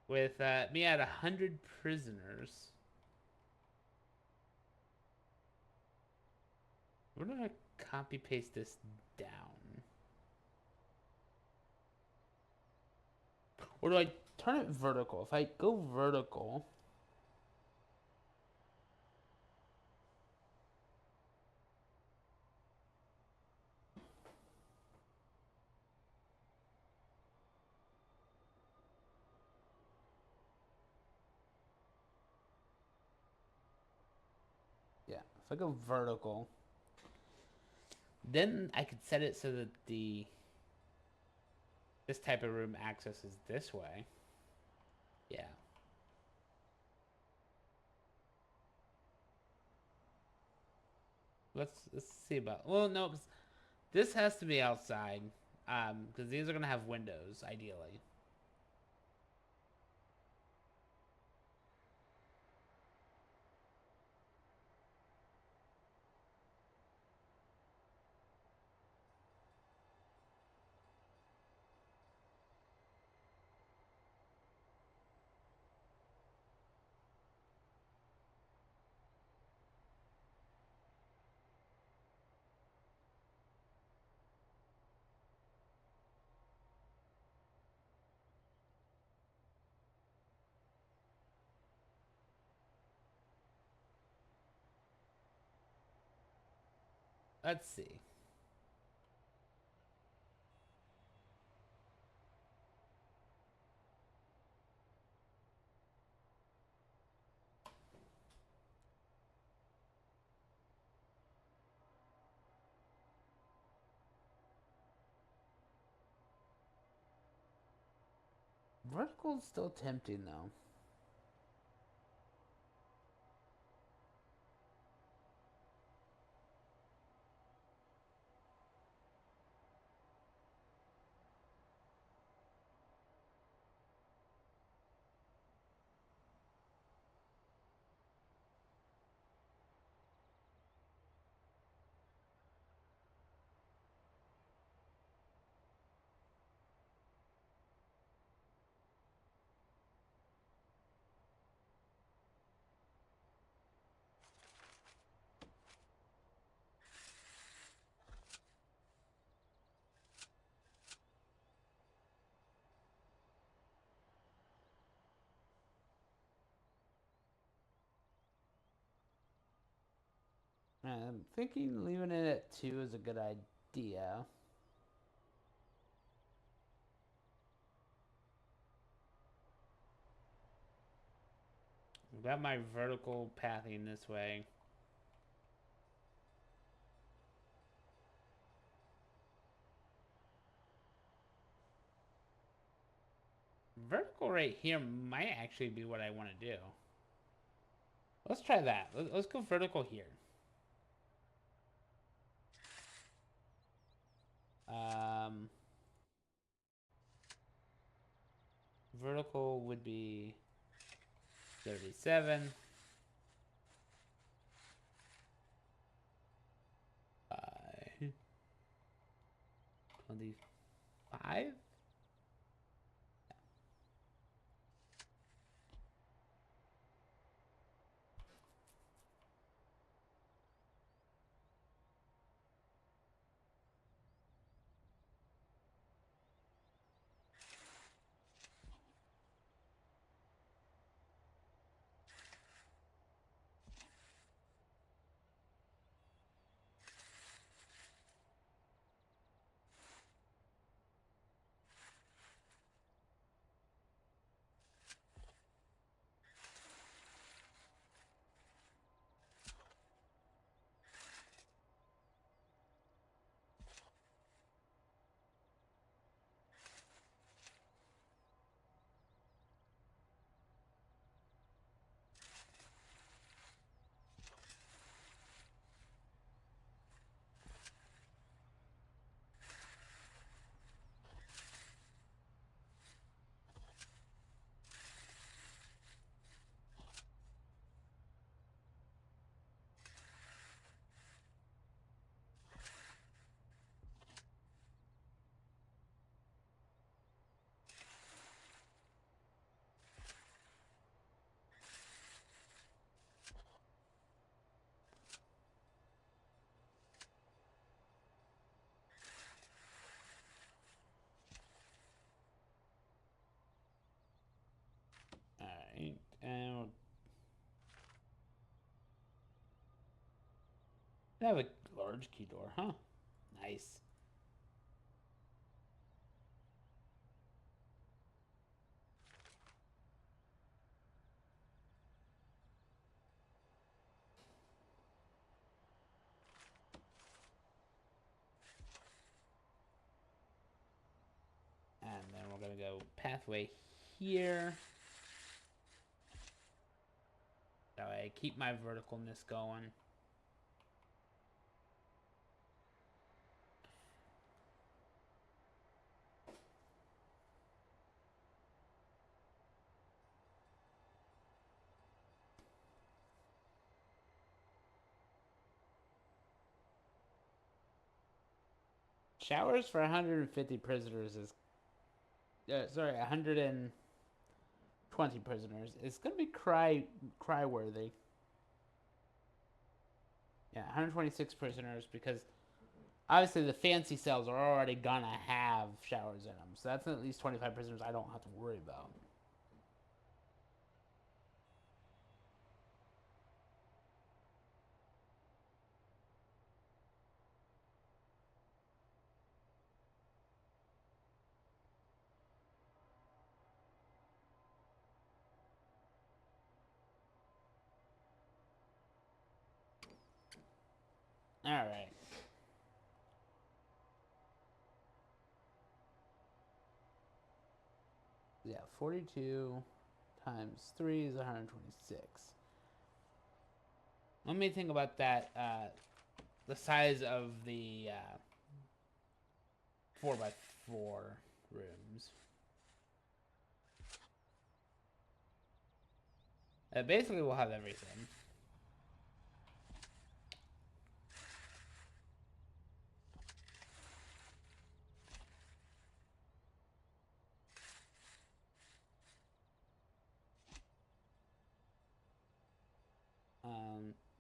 with me at 100 prisoners, where do I copy paste this down? Or do I turn it vertical? If I go vertical, yeah, if I go vertical, then I could set it so that this type of room accesses this way. Yeah. Let's see about. Well, no, because this has to be outside. Because these are gonna have windows, ideally. Let's see. Vertical's still tempting though. I'm thinking leaving it at 2 is a good idea. I've got my vertical pathing this way. Vertical right here might actually be what I want to do. Let's try that. Let's go vertical here. Vertical would be 37. 25. And they have a large key door, huh? Nice. And then we're gonna go pathway here. That way I keep my verticalness going. Showers for 150 prisoners is... sorry, 120 prisoners. It's going to be cry-worthy. Yeah, 126 prisoners because obviously the fancy cells are already going to have showers in them. So that's at least 25 prisoners I don't have to worry about. All right. Yeah, 42 times 3 is 126. Let me think about that. The size of the 4x4 rooms. Basically, we'll have everything.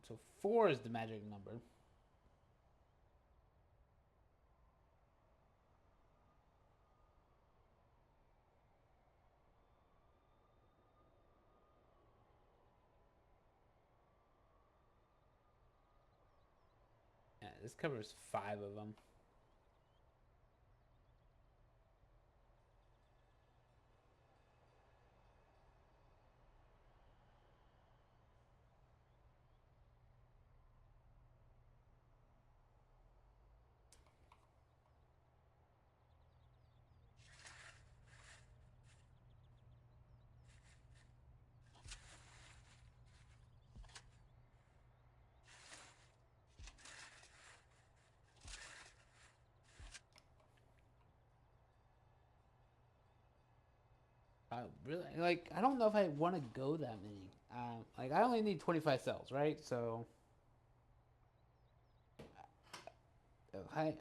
So 4 is the magic number. Yeah, this covers 5 of them. Really, like, I don't know if I want to go that many. Like, I only need 25 cells, right? So, I,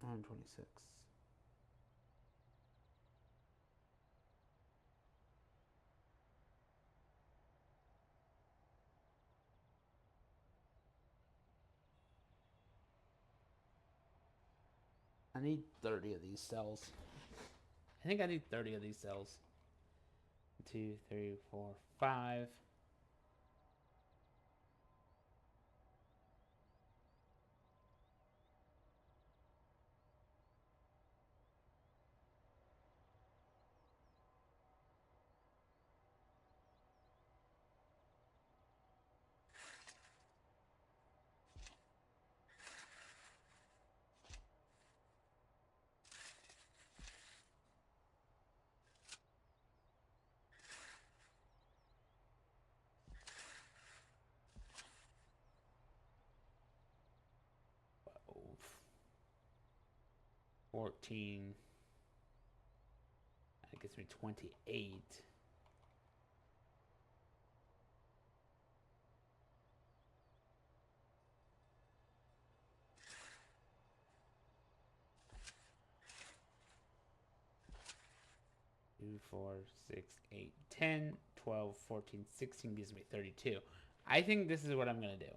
126. I need 30 of these cells. I think I need 30 of these cells. 2, 3, 4, 5. Oh, 14. That gets me 28. Two, 4, 6, 8, 10, 12, 14, 16 gives me 32. I think this is what I'm going to do.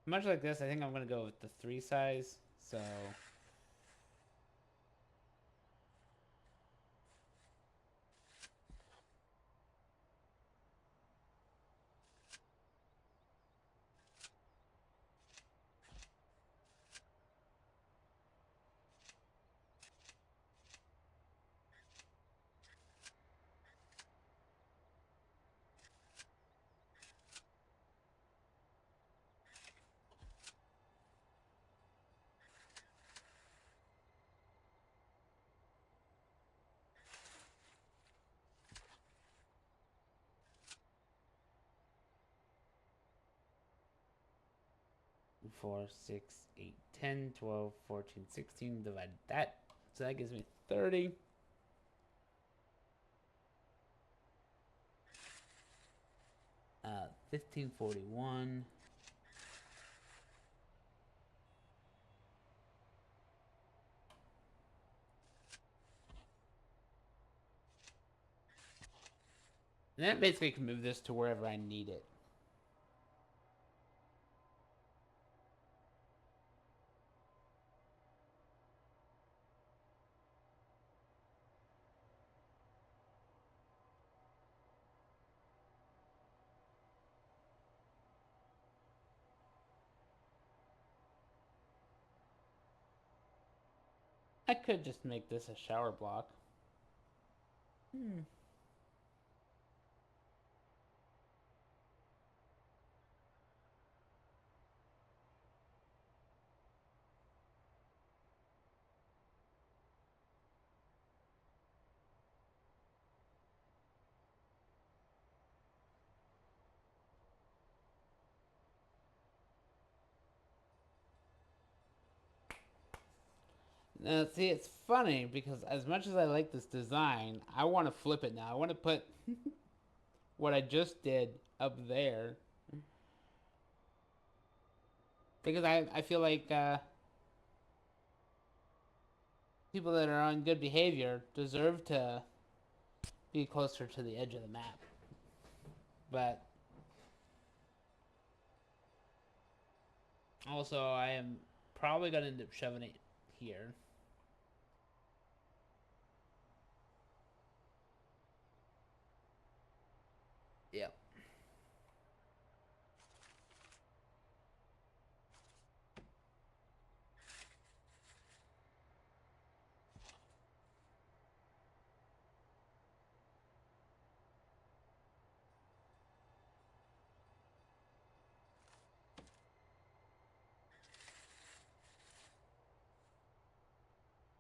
Much like this, I think I'm going to go with the 3 size. So 4, 6, 8, 10, 12, 14, 16. Divide that. So that gives me 30. 1541. And that basically can move this to wherever I need it. I could just make this a shower block. Now, see, it's funny because as much as I like this design, I want to flip it now. I want to put what I just did up there because I feel like people that are on good behavior deserve to be closer to the edge of the map. But also, I am probably going to end up shoving it here. Yep.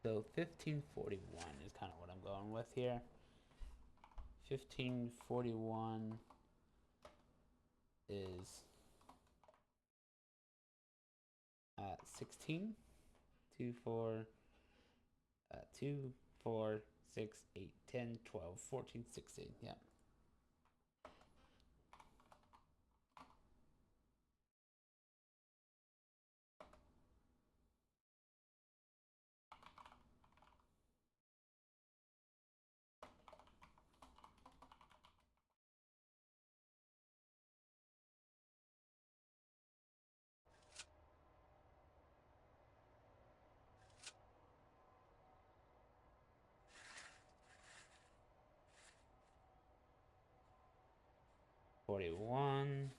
So 1541 is kind of what I'm going with here. 1541 is 16, 2, 4, 2, 4, 6, 8, 10, 12, 14, 16. Yeah. $41.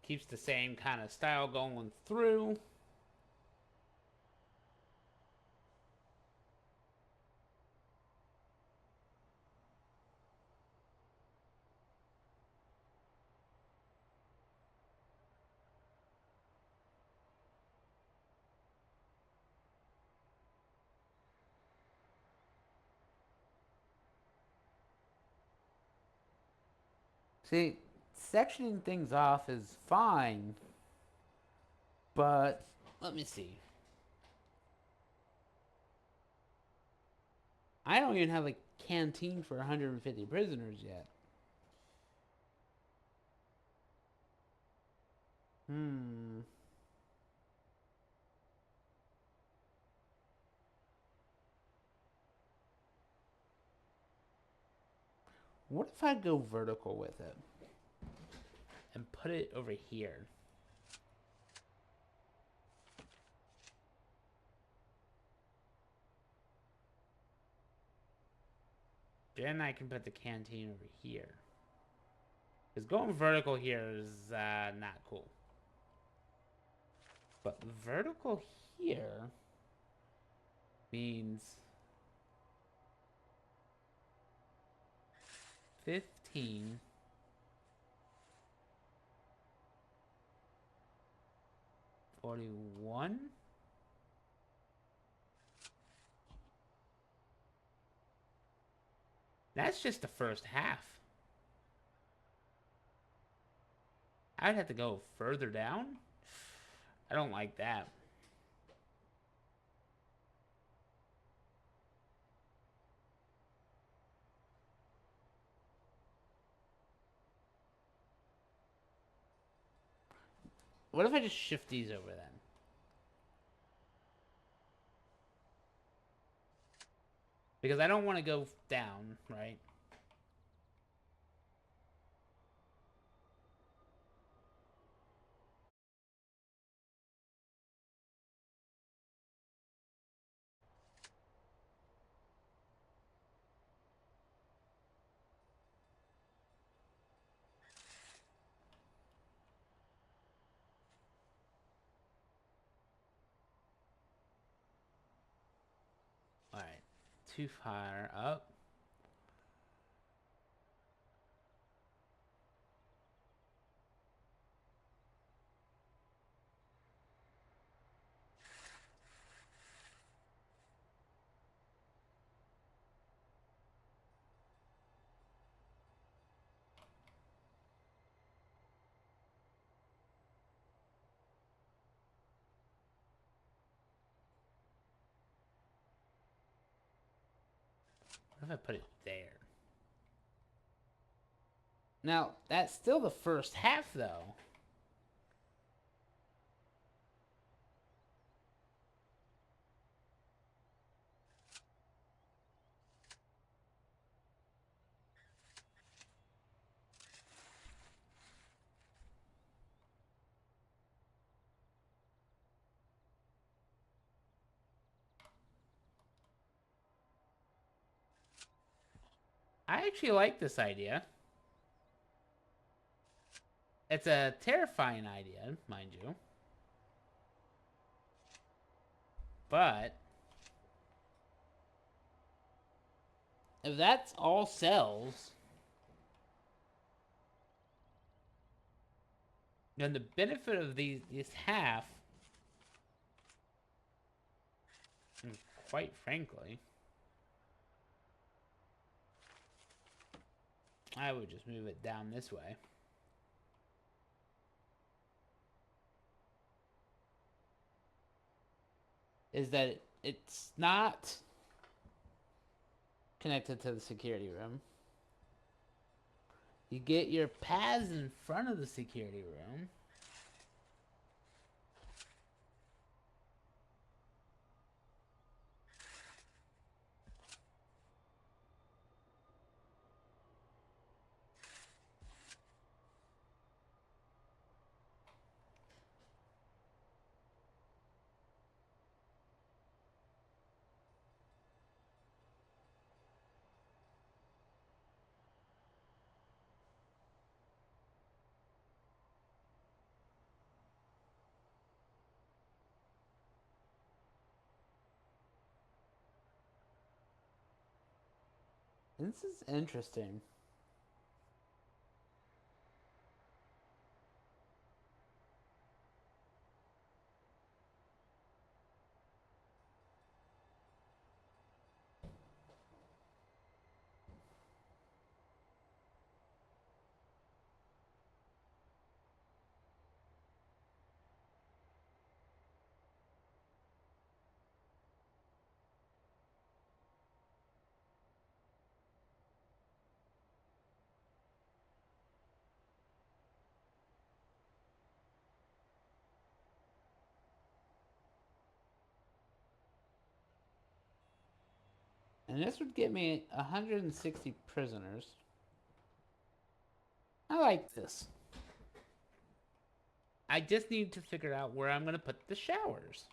Keeps the same kind of style going through. See, sectioning things off is fine, but let me see. I don't even have a canteen for 150 prisoners yet. Hmm. What if I go vertical with it and put it over here? Then I can put the canteen over here. Because going vertical here is not cool. But vertical here means 15. 41. That's just the first half. I'd have to go further down. I don't like that. What if I just shift these over then? Because I don't want to go down, right? Alright. Too far up. What if I put it there? Now, that's still the first half, though. I actually like this idea. It's a terrifying idea, mind you. But if that's all cells, then the benefit of this half, and quite frankly, I would just move it down this way. Is that it's not connected to the security room. You get your paths in front of the security room. This is interesting. And this would get me 160 prisoners. I like this. I just need to figure out where I'm going to put the showers.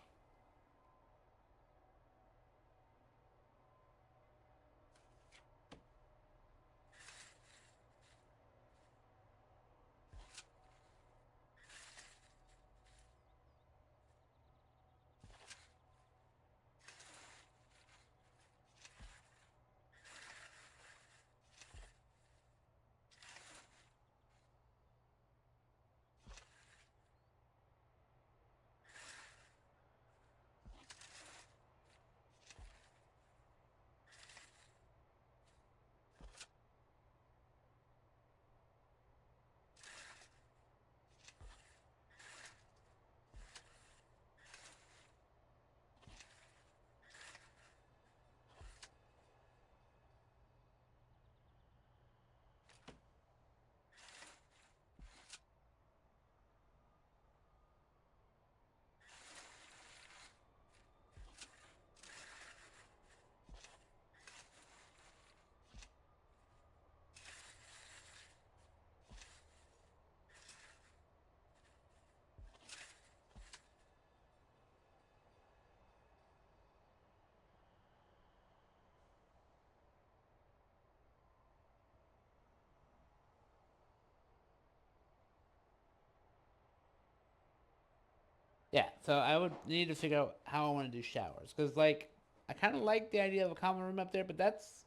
Yeah, so I would need to figure out how I want to do showers. Because, like, I kind of like the idea of a common room up there, but that's.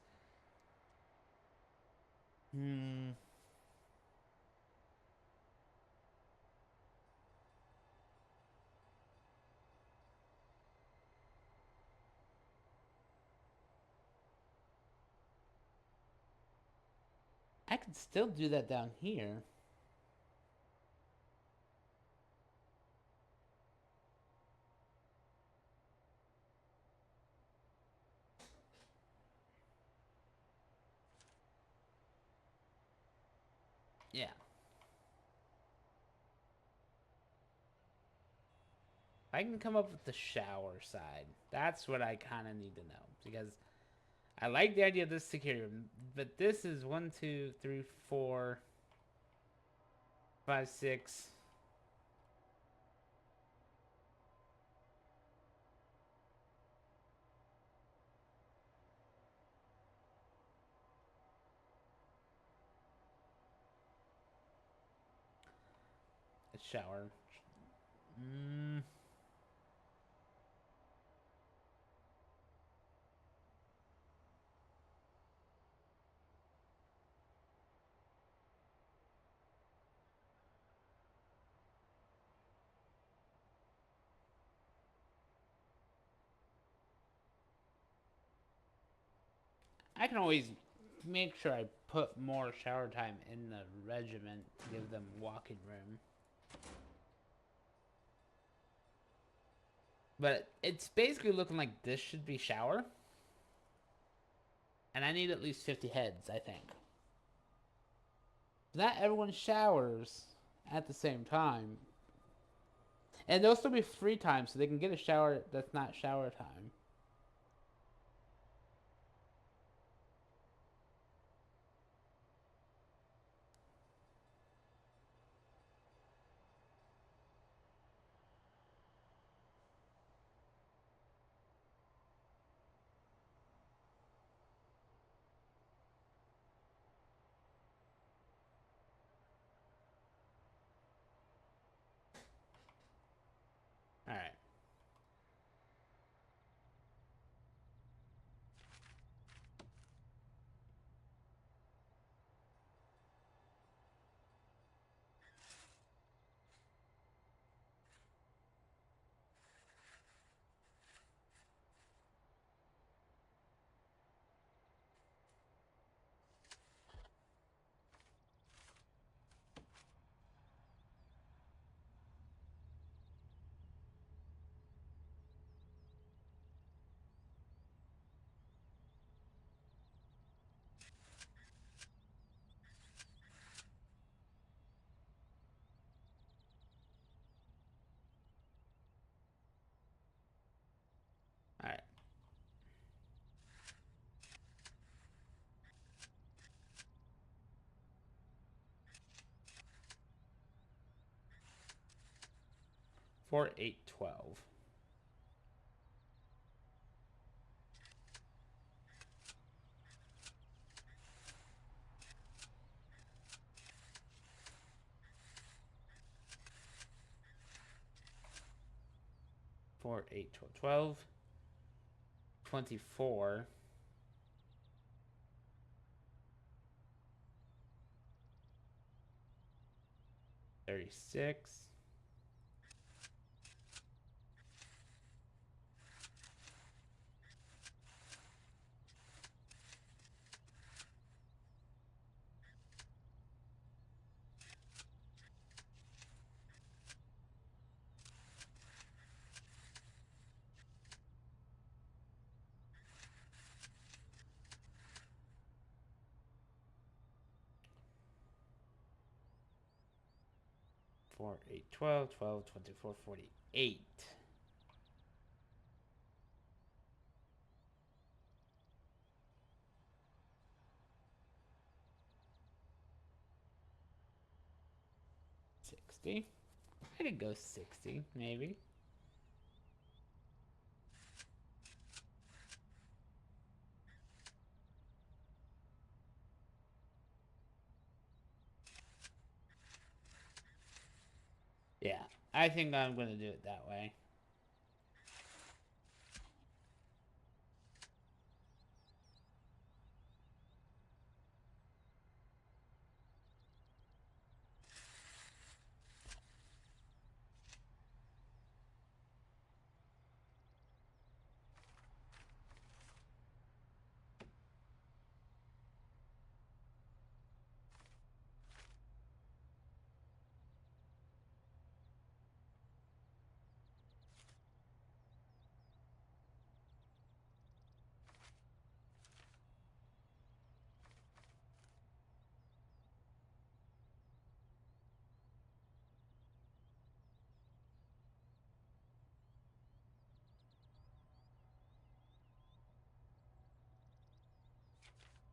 Hmm. I could still do that down here. Yeah. I can come up with the shower side. That's what I kind of need to know. Because I like the idea of this security room, but this is 1, 2, 3, 4, 5, 6. A shower. Mm, I can always make sure I put more shower time in the regiment to give them walking room. But it's basically looking like this should be shower. And I need at least 50 heads, I think. Not everyone showers at the same time. And there'll still be free time, so they can get a shower that's not shower time. Alright. 4, 8, 12. Four, 8, 12, 12. 24. 36. 4, 8, 12, 12, 24, 48. $60. I could go 60, maybe. Yeah, I think I'm going to do it that way.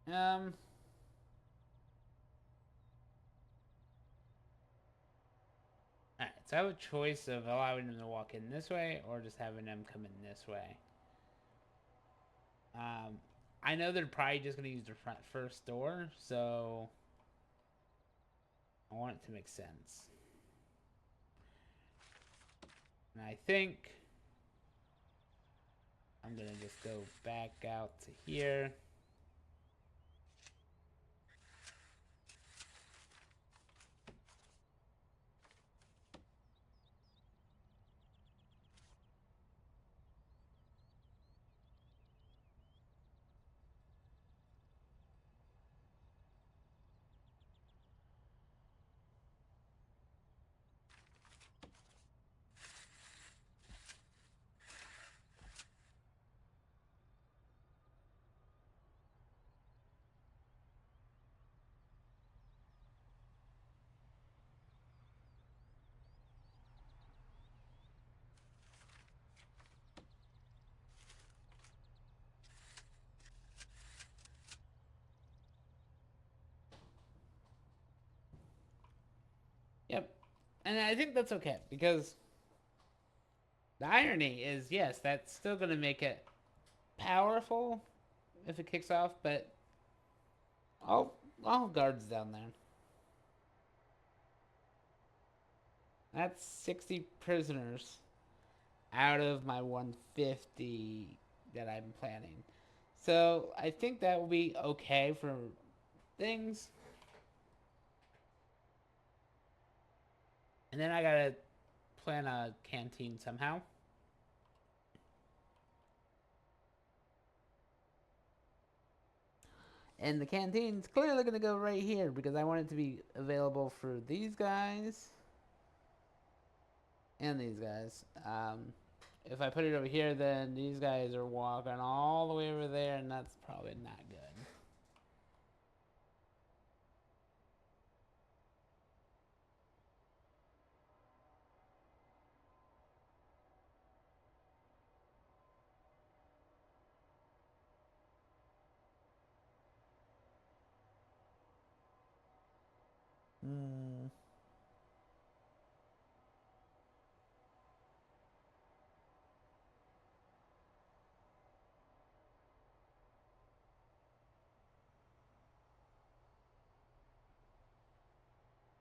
Alright, so I have a choice of allowing them to walk in this way or just having them come in this way. I know they're probably just going to use the first door, so I want it to make sense. And I think I'm going to just go back out to here. Yep. And I think that's okay because the irony is, yes, that's still going to make it powerful if it kicks off, but I'll have guards down there. That's 60 prisoners out of my 150 that I'm planning. So I think that will be okay for things. And then I gotta plan a canteen somehow. And the canteen's clearly gonna go right here because I want it to be available for these guys and these guys. If I put it over here, then these guys are walking all the way over there, and that's probably not good. Hmm.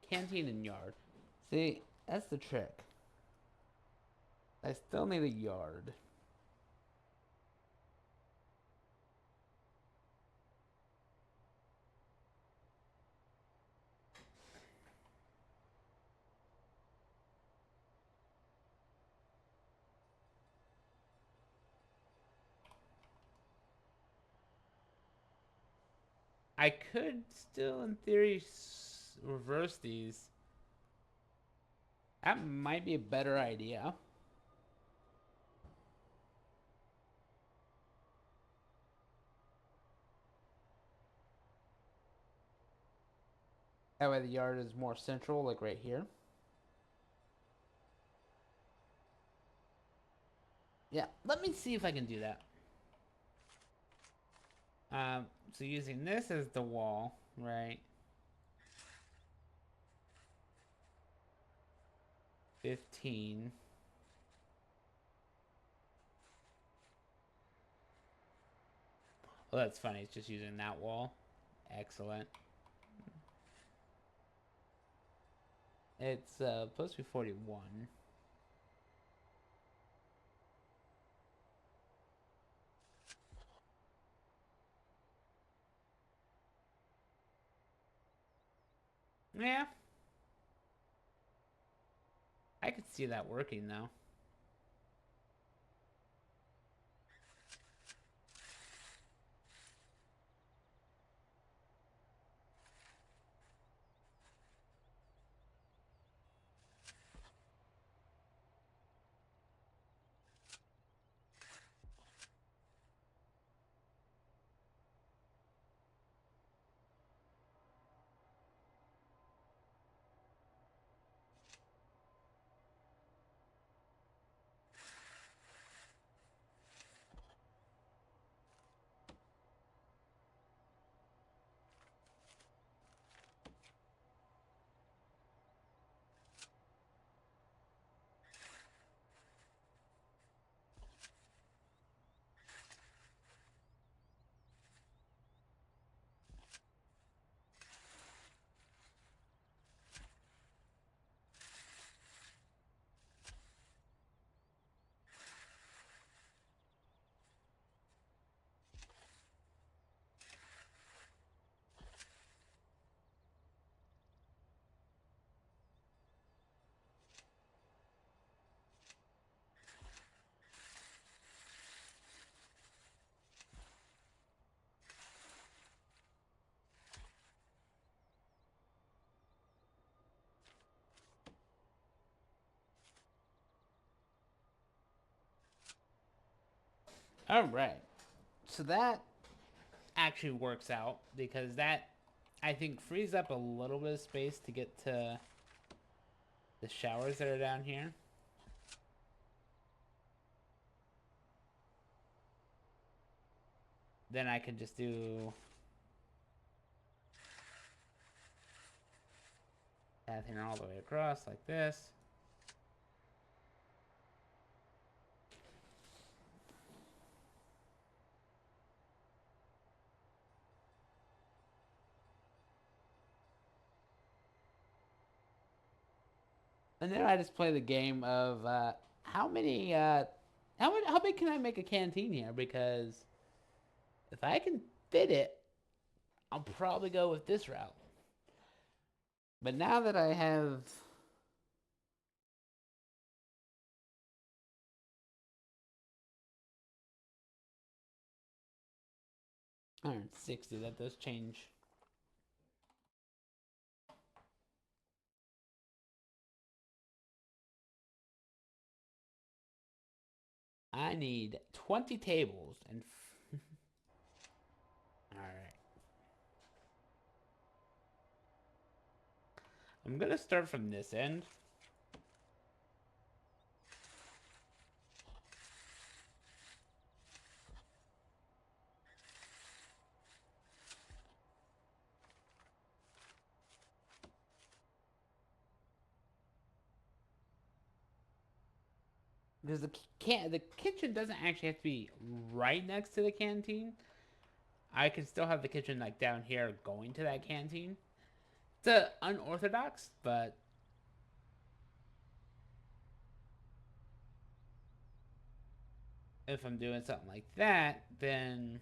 Canteen and yard. See, that's the trick. I still need a yard. I could still, in theory, reverse these. That might be a better idea. That way the yard is more central, like right here. Yeah, let me see if I can do that. So using this as the wall, right? 15. Oh, that's funny. It's just using that wall. Excellent. It's supposed to be 41. Yeah. I could see that working, though. All right. So that actually works out because that, I think, frees up a little bit of space to get to the showers that are down here. Then I can just do bathing all the way across like this. And then I just play the game of how many, how big can I make a canteen here? Because if I can fit it, I'll probably go with this route. But now that I have 160, that does change. I need 20 tables and all right. I'm gonna start from this end. Because the kitchen doesn't actually have to be right next to the canteen. I can still have the kitchen like down here going to that canteen. It's unorthodox, but if I'm doing something like that, then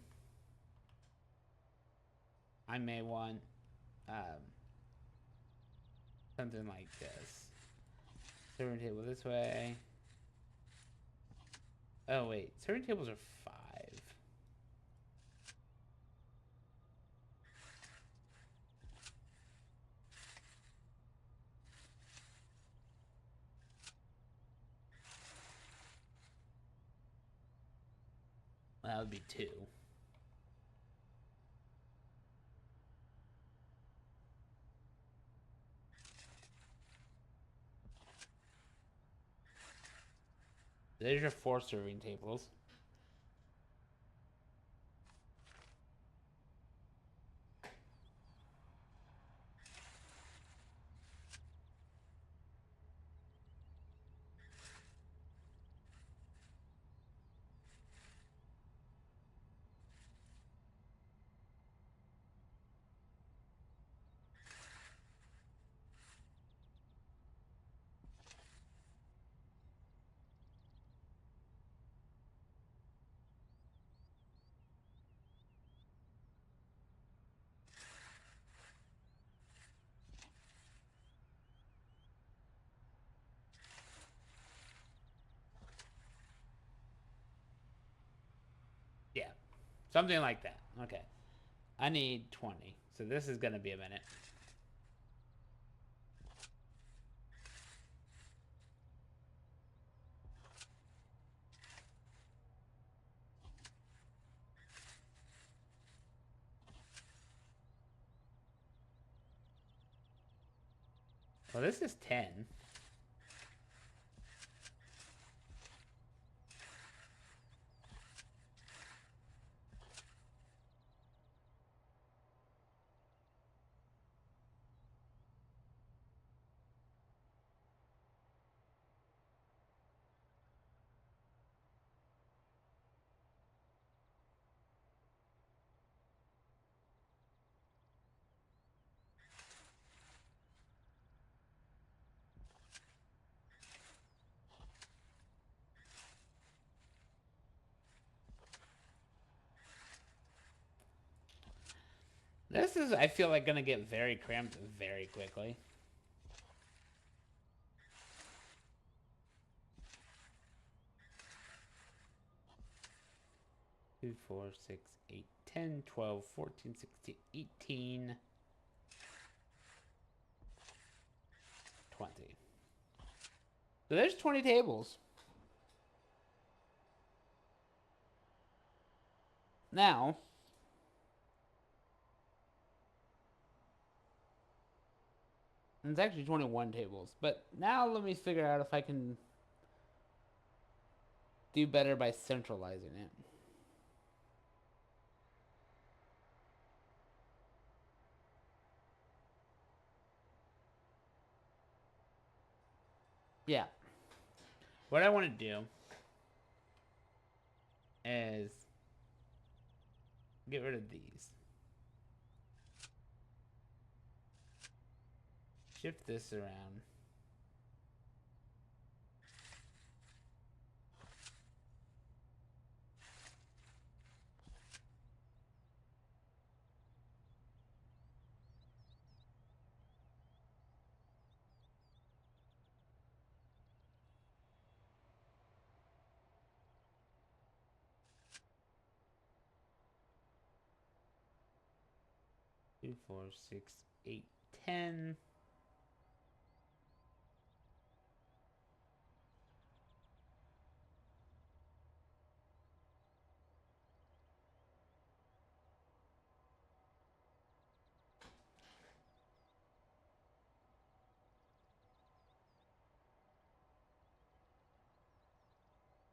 I may want um, something like this. Serving table this way. Oh wait, serving tables are 5. That would be 2. There's your 4 serving tables. Yeah, something like that. Okay. I need 20, so this is going to be a minute. Well, this is 10. This is, I feel like, going to get very cramped very quickly. 2, 4, 6, 8, 10, 12, 14, 16, 18, 20. So there's 20 tables. Now, it's actually 21 tables. But now let me figure out if I can do better by centralizing it. Yeah. What I want to do is get rid of these. Shift this around. Two, 4, 6, 8, 10.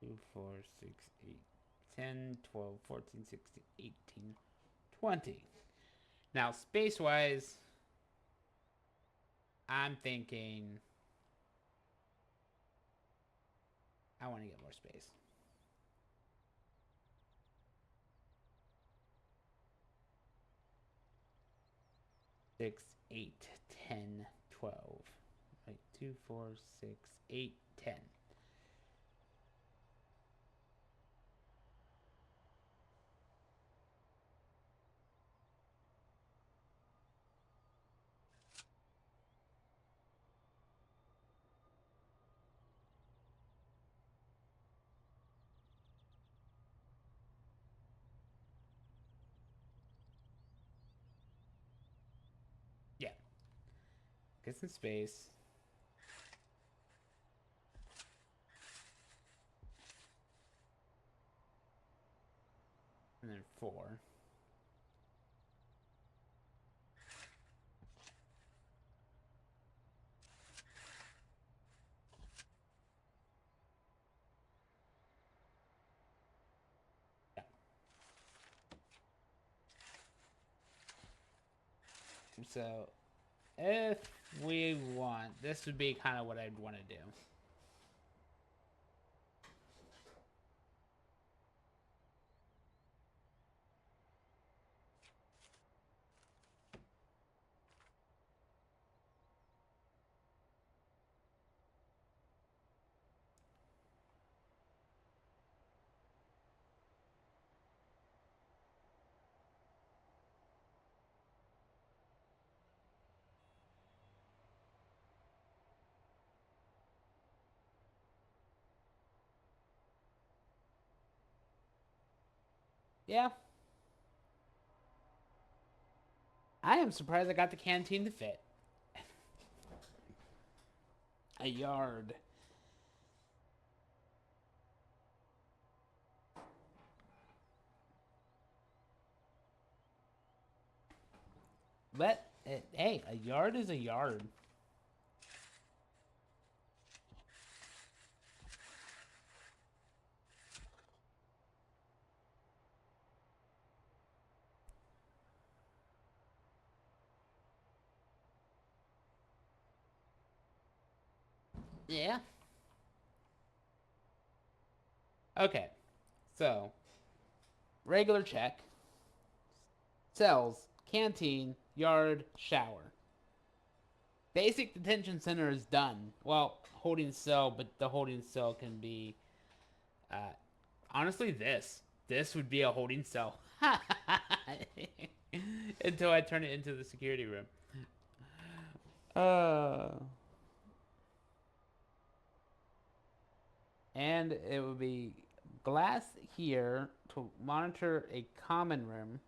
2, 4, 6, 8, 10, 12, 14, 16, 18, 20. Now, space-wise, I'm thinking I want to get more space. Six, 8, 10, 12. Right, 2, 4, 6, 8, 10. Yeah. Get some space. And then 4. Yeah. So, if we want, this would be kind of what I'd want to do. Yeah. I am surprised I got the canteen to fit. A yard. But, hey, a yard is a yard. Yeah. Okay. So, regular check. Cells, canteen, yard, shower. Basic detention center is done. Well, holding cell, but the holding cell can be, uh, honestly, this would be a holding cell. Until I turn it into the security room. And it would be glass here to monitor a common room.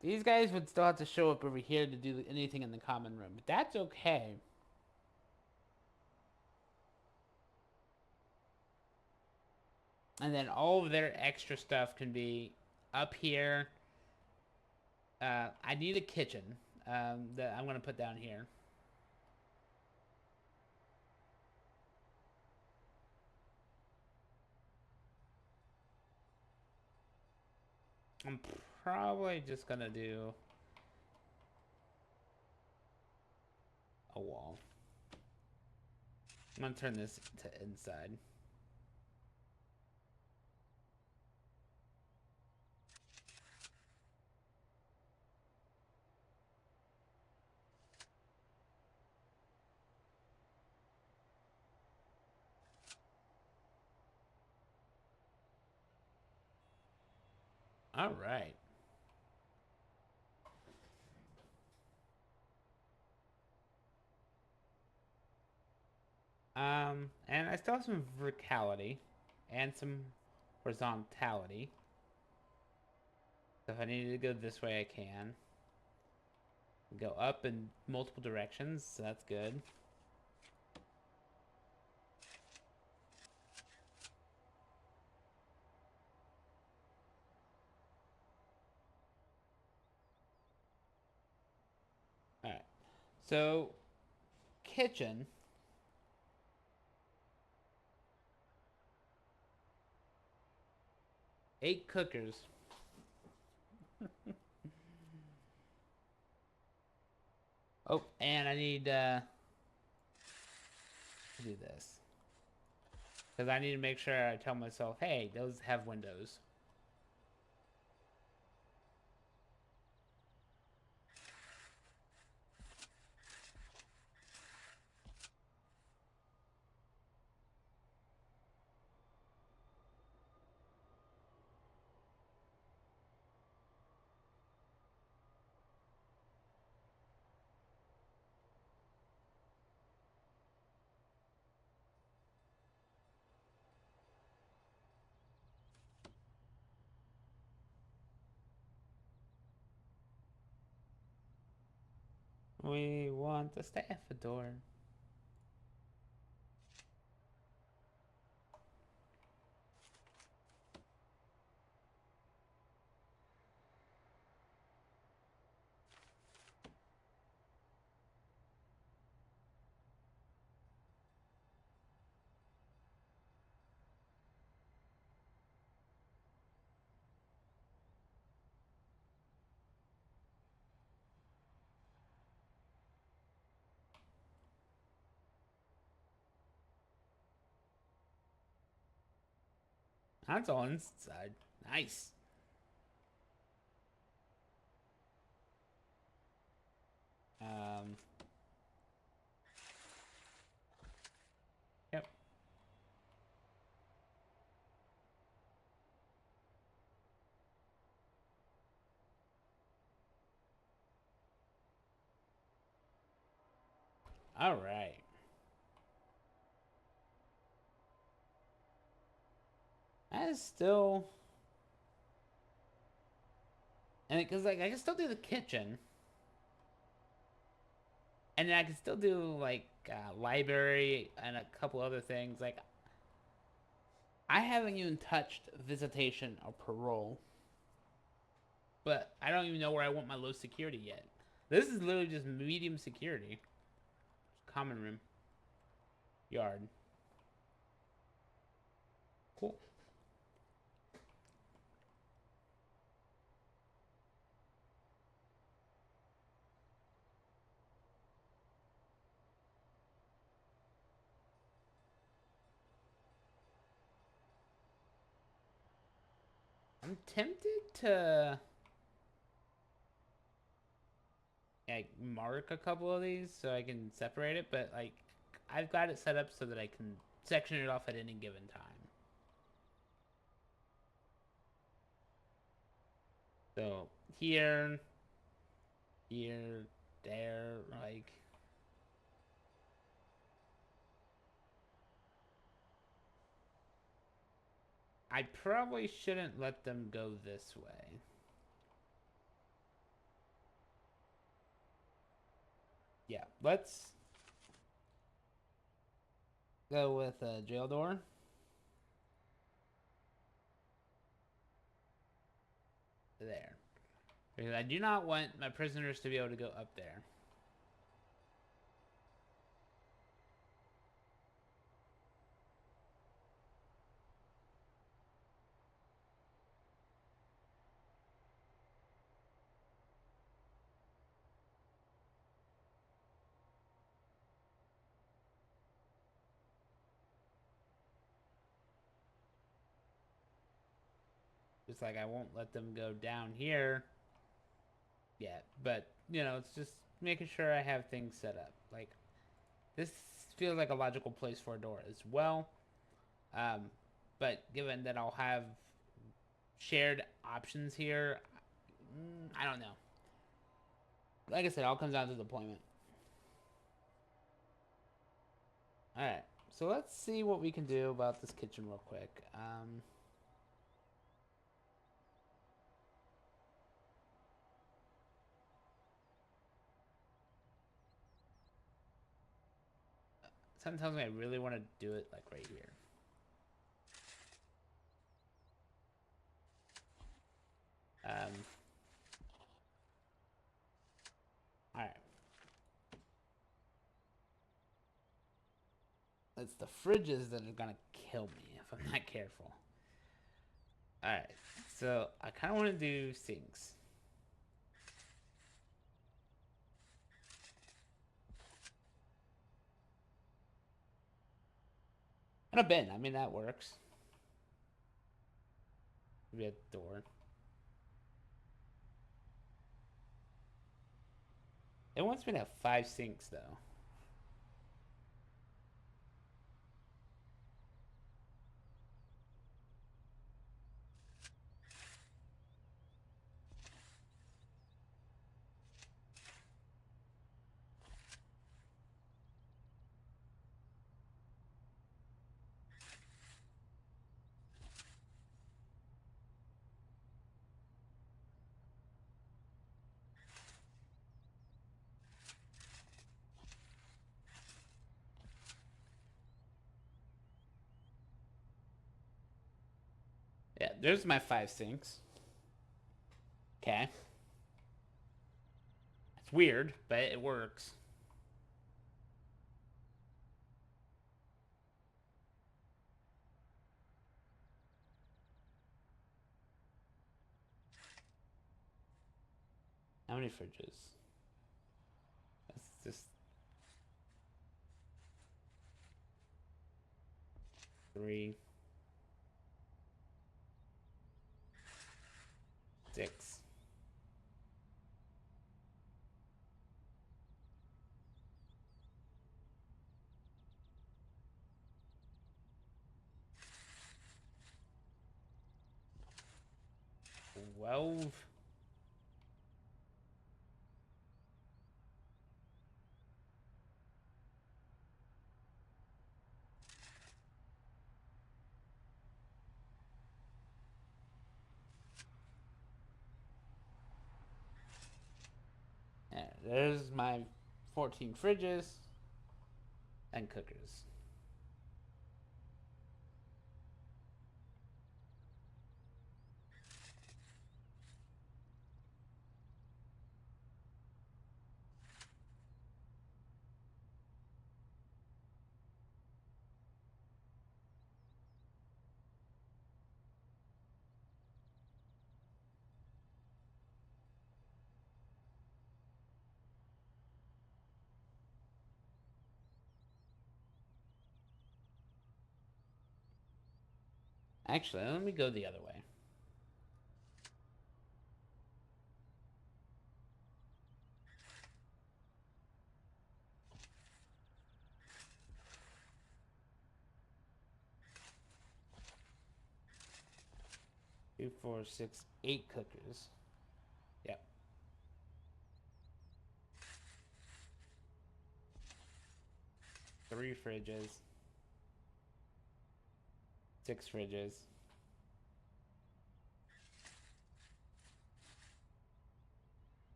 These guys would still have to show up over here to do anything in the common room, but that's okay. And then all of their extra stuff can be up here. I need a kitchen that I'm going to put down here. I'm probably just going to do a wall. I'm going to turn this to inside. All right. And I still have some verticality and some horizontality. So if I need to go this way, I can. Go up in multiple directions, so that's good. Alright. So, kitchen. Eight cookers. Oh, and I need to do this. Because I need to make sure I tell myself, hey, those have windows. We want the Staffador. That's all inside. Nice. Um. Yep. All right. That is still, and because like I can still do the kitchen, and then I can still do like library and a couple other things. Like I haven't even touched visitation or parole, but I don't even know where I want my low security yet. This is literally just medium security. Common room, yard. Cool. I'm tempted to like mark a couple of these so I can separate it, but like I've got it set up so that I can section it off at any given time. So here, here, there, like I probably shouldn't let them go this way. Yeah, let's go with a jail door. There. Because I do not want my prisoners to be able to go up there. Just like I won't let them go down here yet. But, you know, it's just making sure I have things set up. Like, this feels like a logical place for a door as well. Um, but given that I'll have shared options here, I don't know. Like I said, it all comes down to deployment. Alright, so let's see what we can do about this kitchen real quick. Something tells me I really want to do it like right here. Alright. It's the fridges that are gonna kill me if I'm not careful. Alright, so I kind of want to do sinks. And a bin, I mean, that works. Maybe a door. It wants me to have 5 sinks, though. there's my 5 sinks. Okay. It's weird, but it works. How many fridges? That's just 3, 6. Well, yeah, there's my 14 fridges and cookers. Actually, let me go the other way. Two, 4, 6, 8 cookers. Yep. 3 fridges. 6 fridges.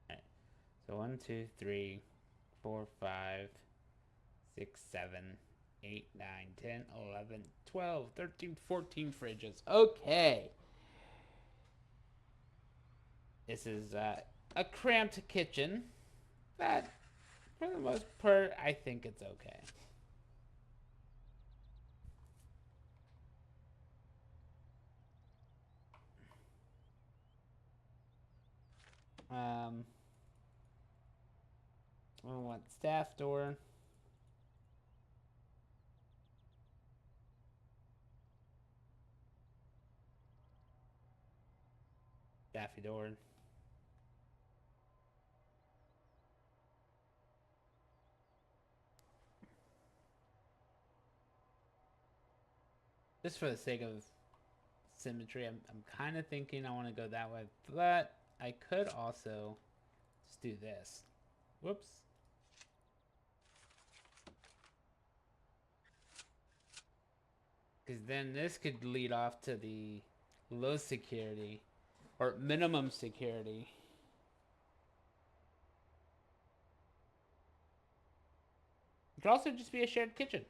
Alright. So 1, 2, 3, 4, 5, 6, 7, 8, 9, 10, 11, 12, 13, 14 fridges. Okay. This is a cramped kitchen, but for the most part, I think it's okay. I want staff door. Staffy door. Just for the sake of symmetry, I'm kind of thinking I want to go that way, but I could also just do this. Whoops. Because then this could lead off to the low security or minimum security. It could also just be a shared kitchen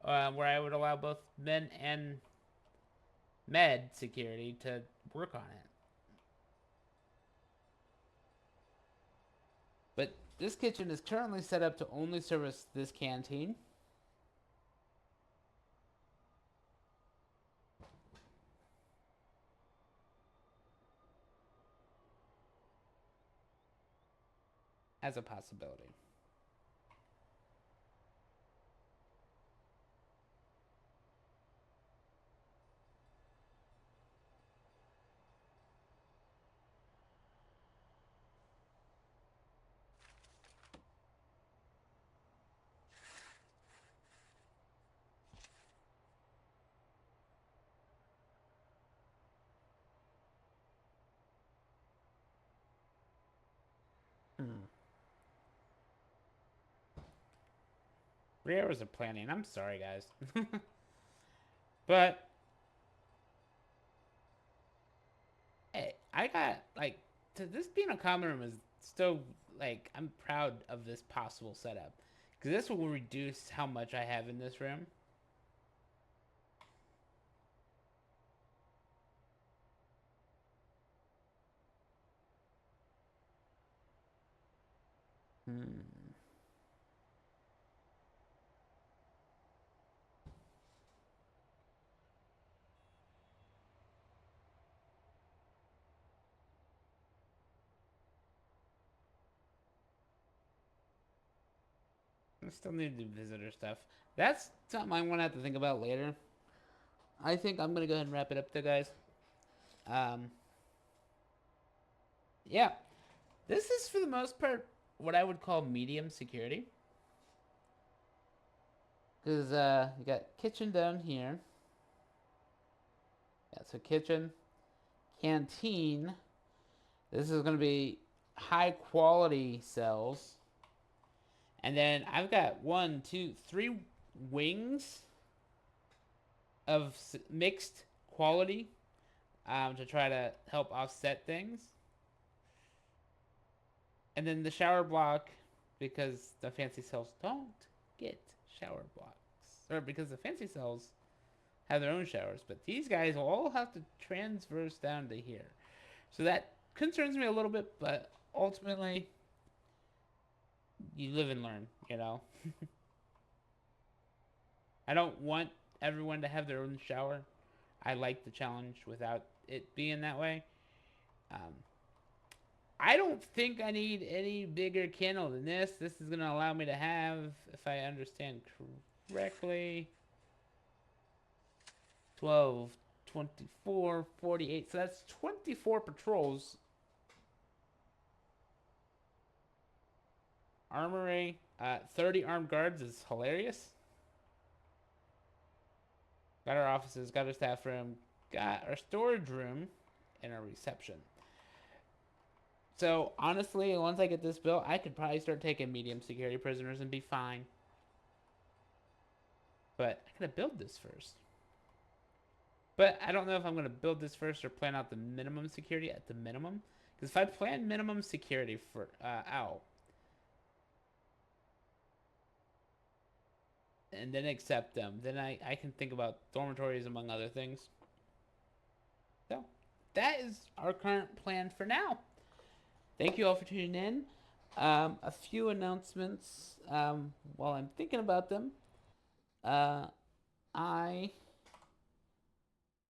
where I would allow both men and med security to work on it. But this kitchen is currently set up to only service this canteen. As a possibility. Hmm. 3 hours of planning. I'm sorry, guys. But hey, I got like to this being a common room is still like, I'm proud of this possible setup. Because this will reduce how much I have in this room. I still need to do visitor stuff. That's something I'm going to have to think about later. I think I'm going to go ahead and wrap it up there, guys. Um, yeah. This is, for the most part, what I would call medium security. Because you got kitchen down here. Yeah, so kitchen, canteen. This is going to be high quality cells. And then I've got 1, 2, 3 wings of mixed quality to try to help offset things. And then the shower block, because the fancy cells don't get shower blocks. Or because the fancy cells have their own showers. But these guys will all have to transverse down to here. So that concerns me a little bit, but ultimately, you live and learn, you know? I don't want everyone to have their own shower. I like the challenge without it being that way. I don't think I need any bigger candle than this. This is going to allow me to have, if I understand correctly, 12, 24, 48. So that's 24 patrols. Armory, 30 armed guards is hilarious. Got our offices, got our staff room, got our storage room, and our reception. So, honestly, once I get this built, I could probably start taking medium security prisoners and be fine. But I gotta build this first. But I don't know if I'm gonna build this first or plan out the minimum security at the minimum. Because if I plan minimum security for out, and then accept them, then I can think about dormitories among other things. So, that is our current plan for now. Thank you all for tuning in. A few announcements while I'm thinking about them. I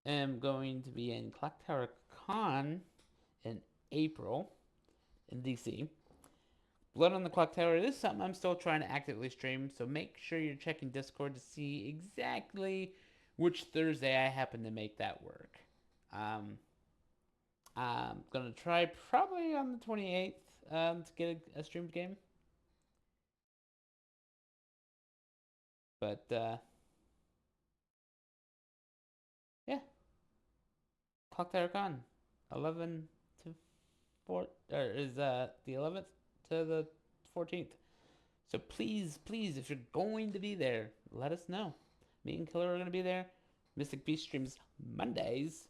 am going to be in Clock Tower Con in April in DC. Blood on the Clock Tower is something I'm still trying to actively stream, so make sure you're checking Discord to see exactly which Thursday I happen to make that work. I'm gonna try probably on the 28th to get a streamed game. But yeah, Clock Tower Con, 11 to 4 is the 11th to the 14th. So please, please, if you're going to be there, let us know. Me and Killer are gonna be there. Mystic Beast streams Mondays.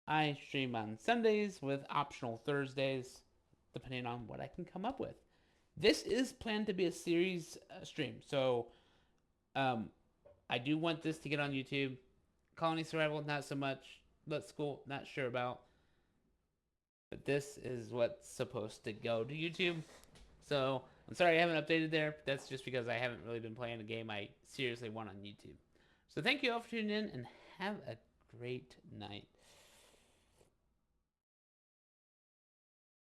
I stream on Sundays with optional Thursdays, depending on what I can come up with. This is planned to be a series stream, so I do want this to get on YouTube. Colony Survival, not so much. Let's School, not sure about. But this is what's supposed to go to YouTube. So I'm sorry I haven't updated there. But that's just because I haven't really been playing a game I seriously want on YouTube. So thank you all for tuning in, and have a great night.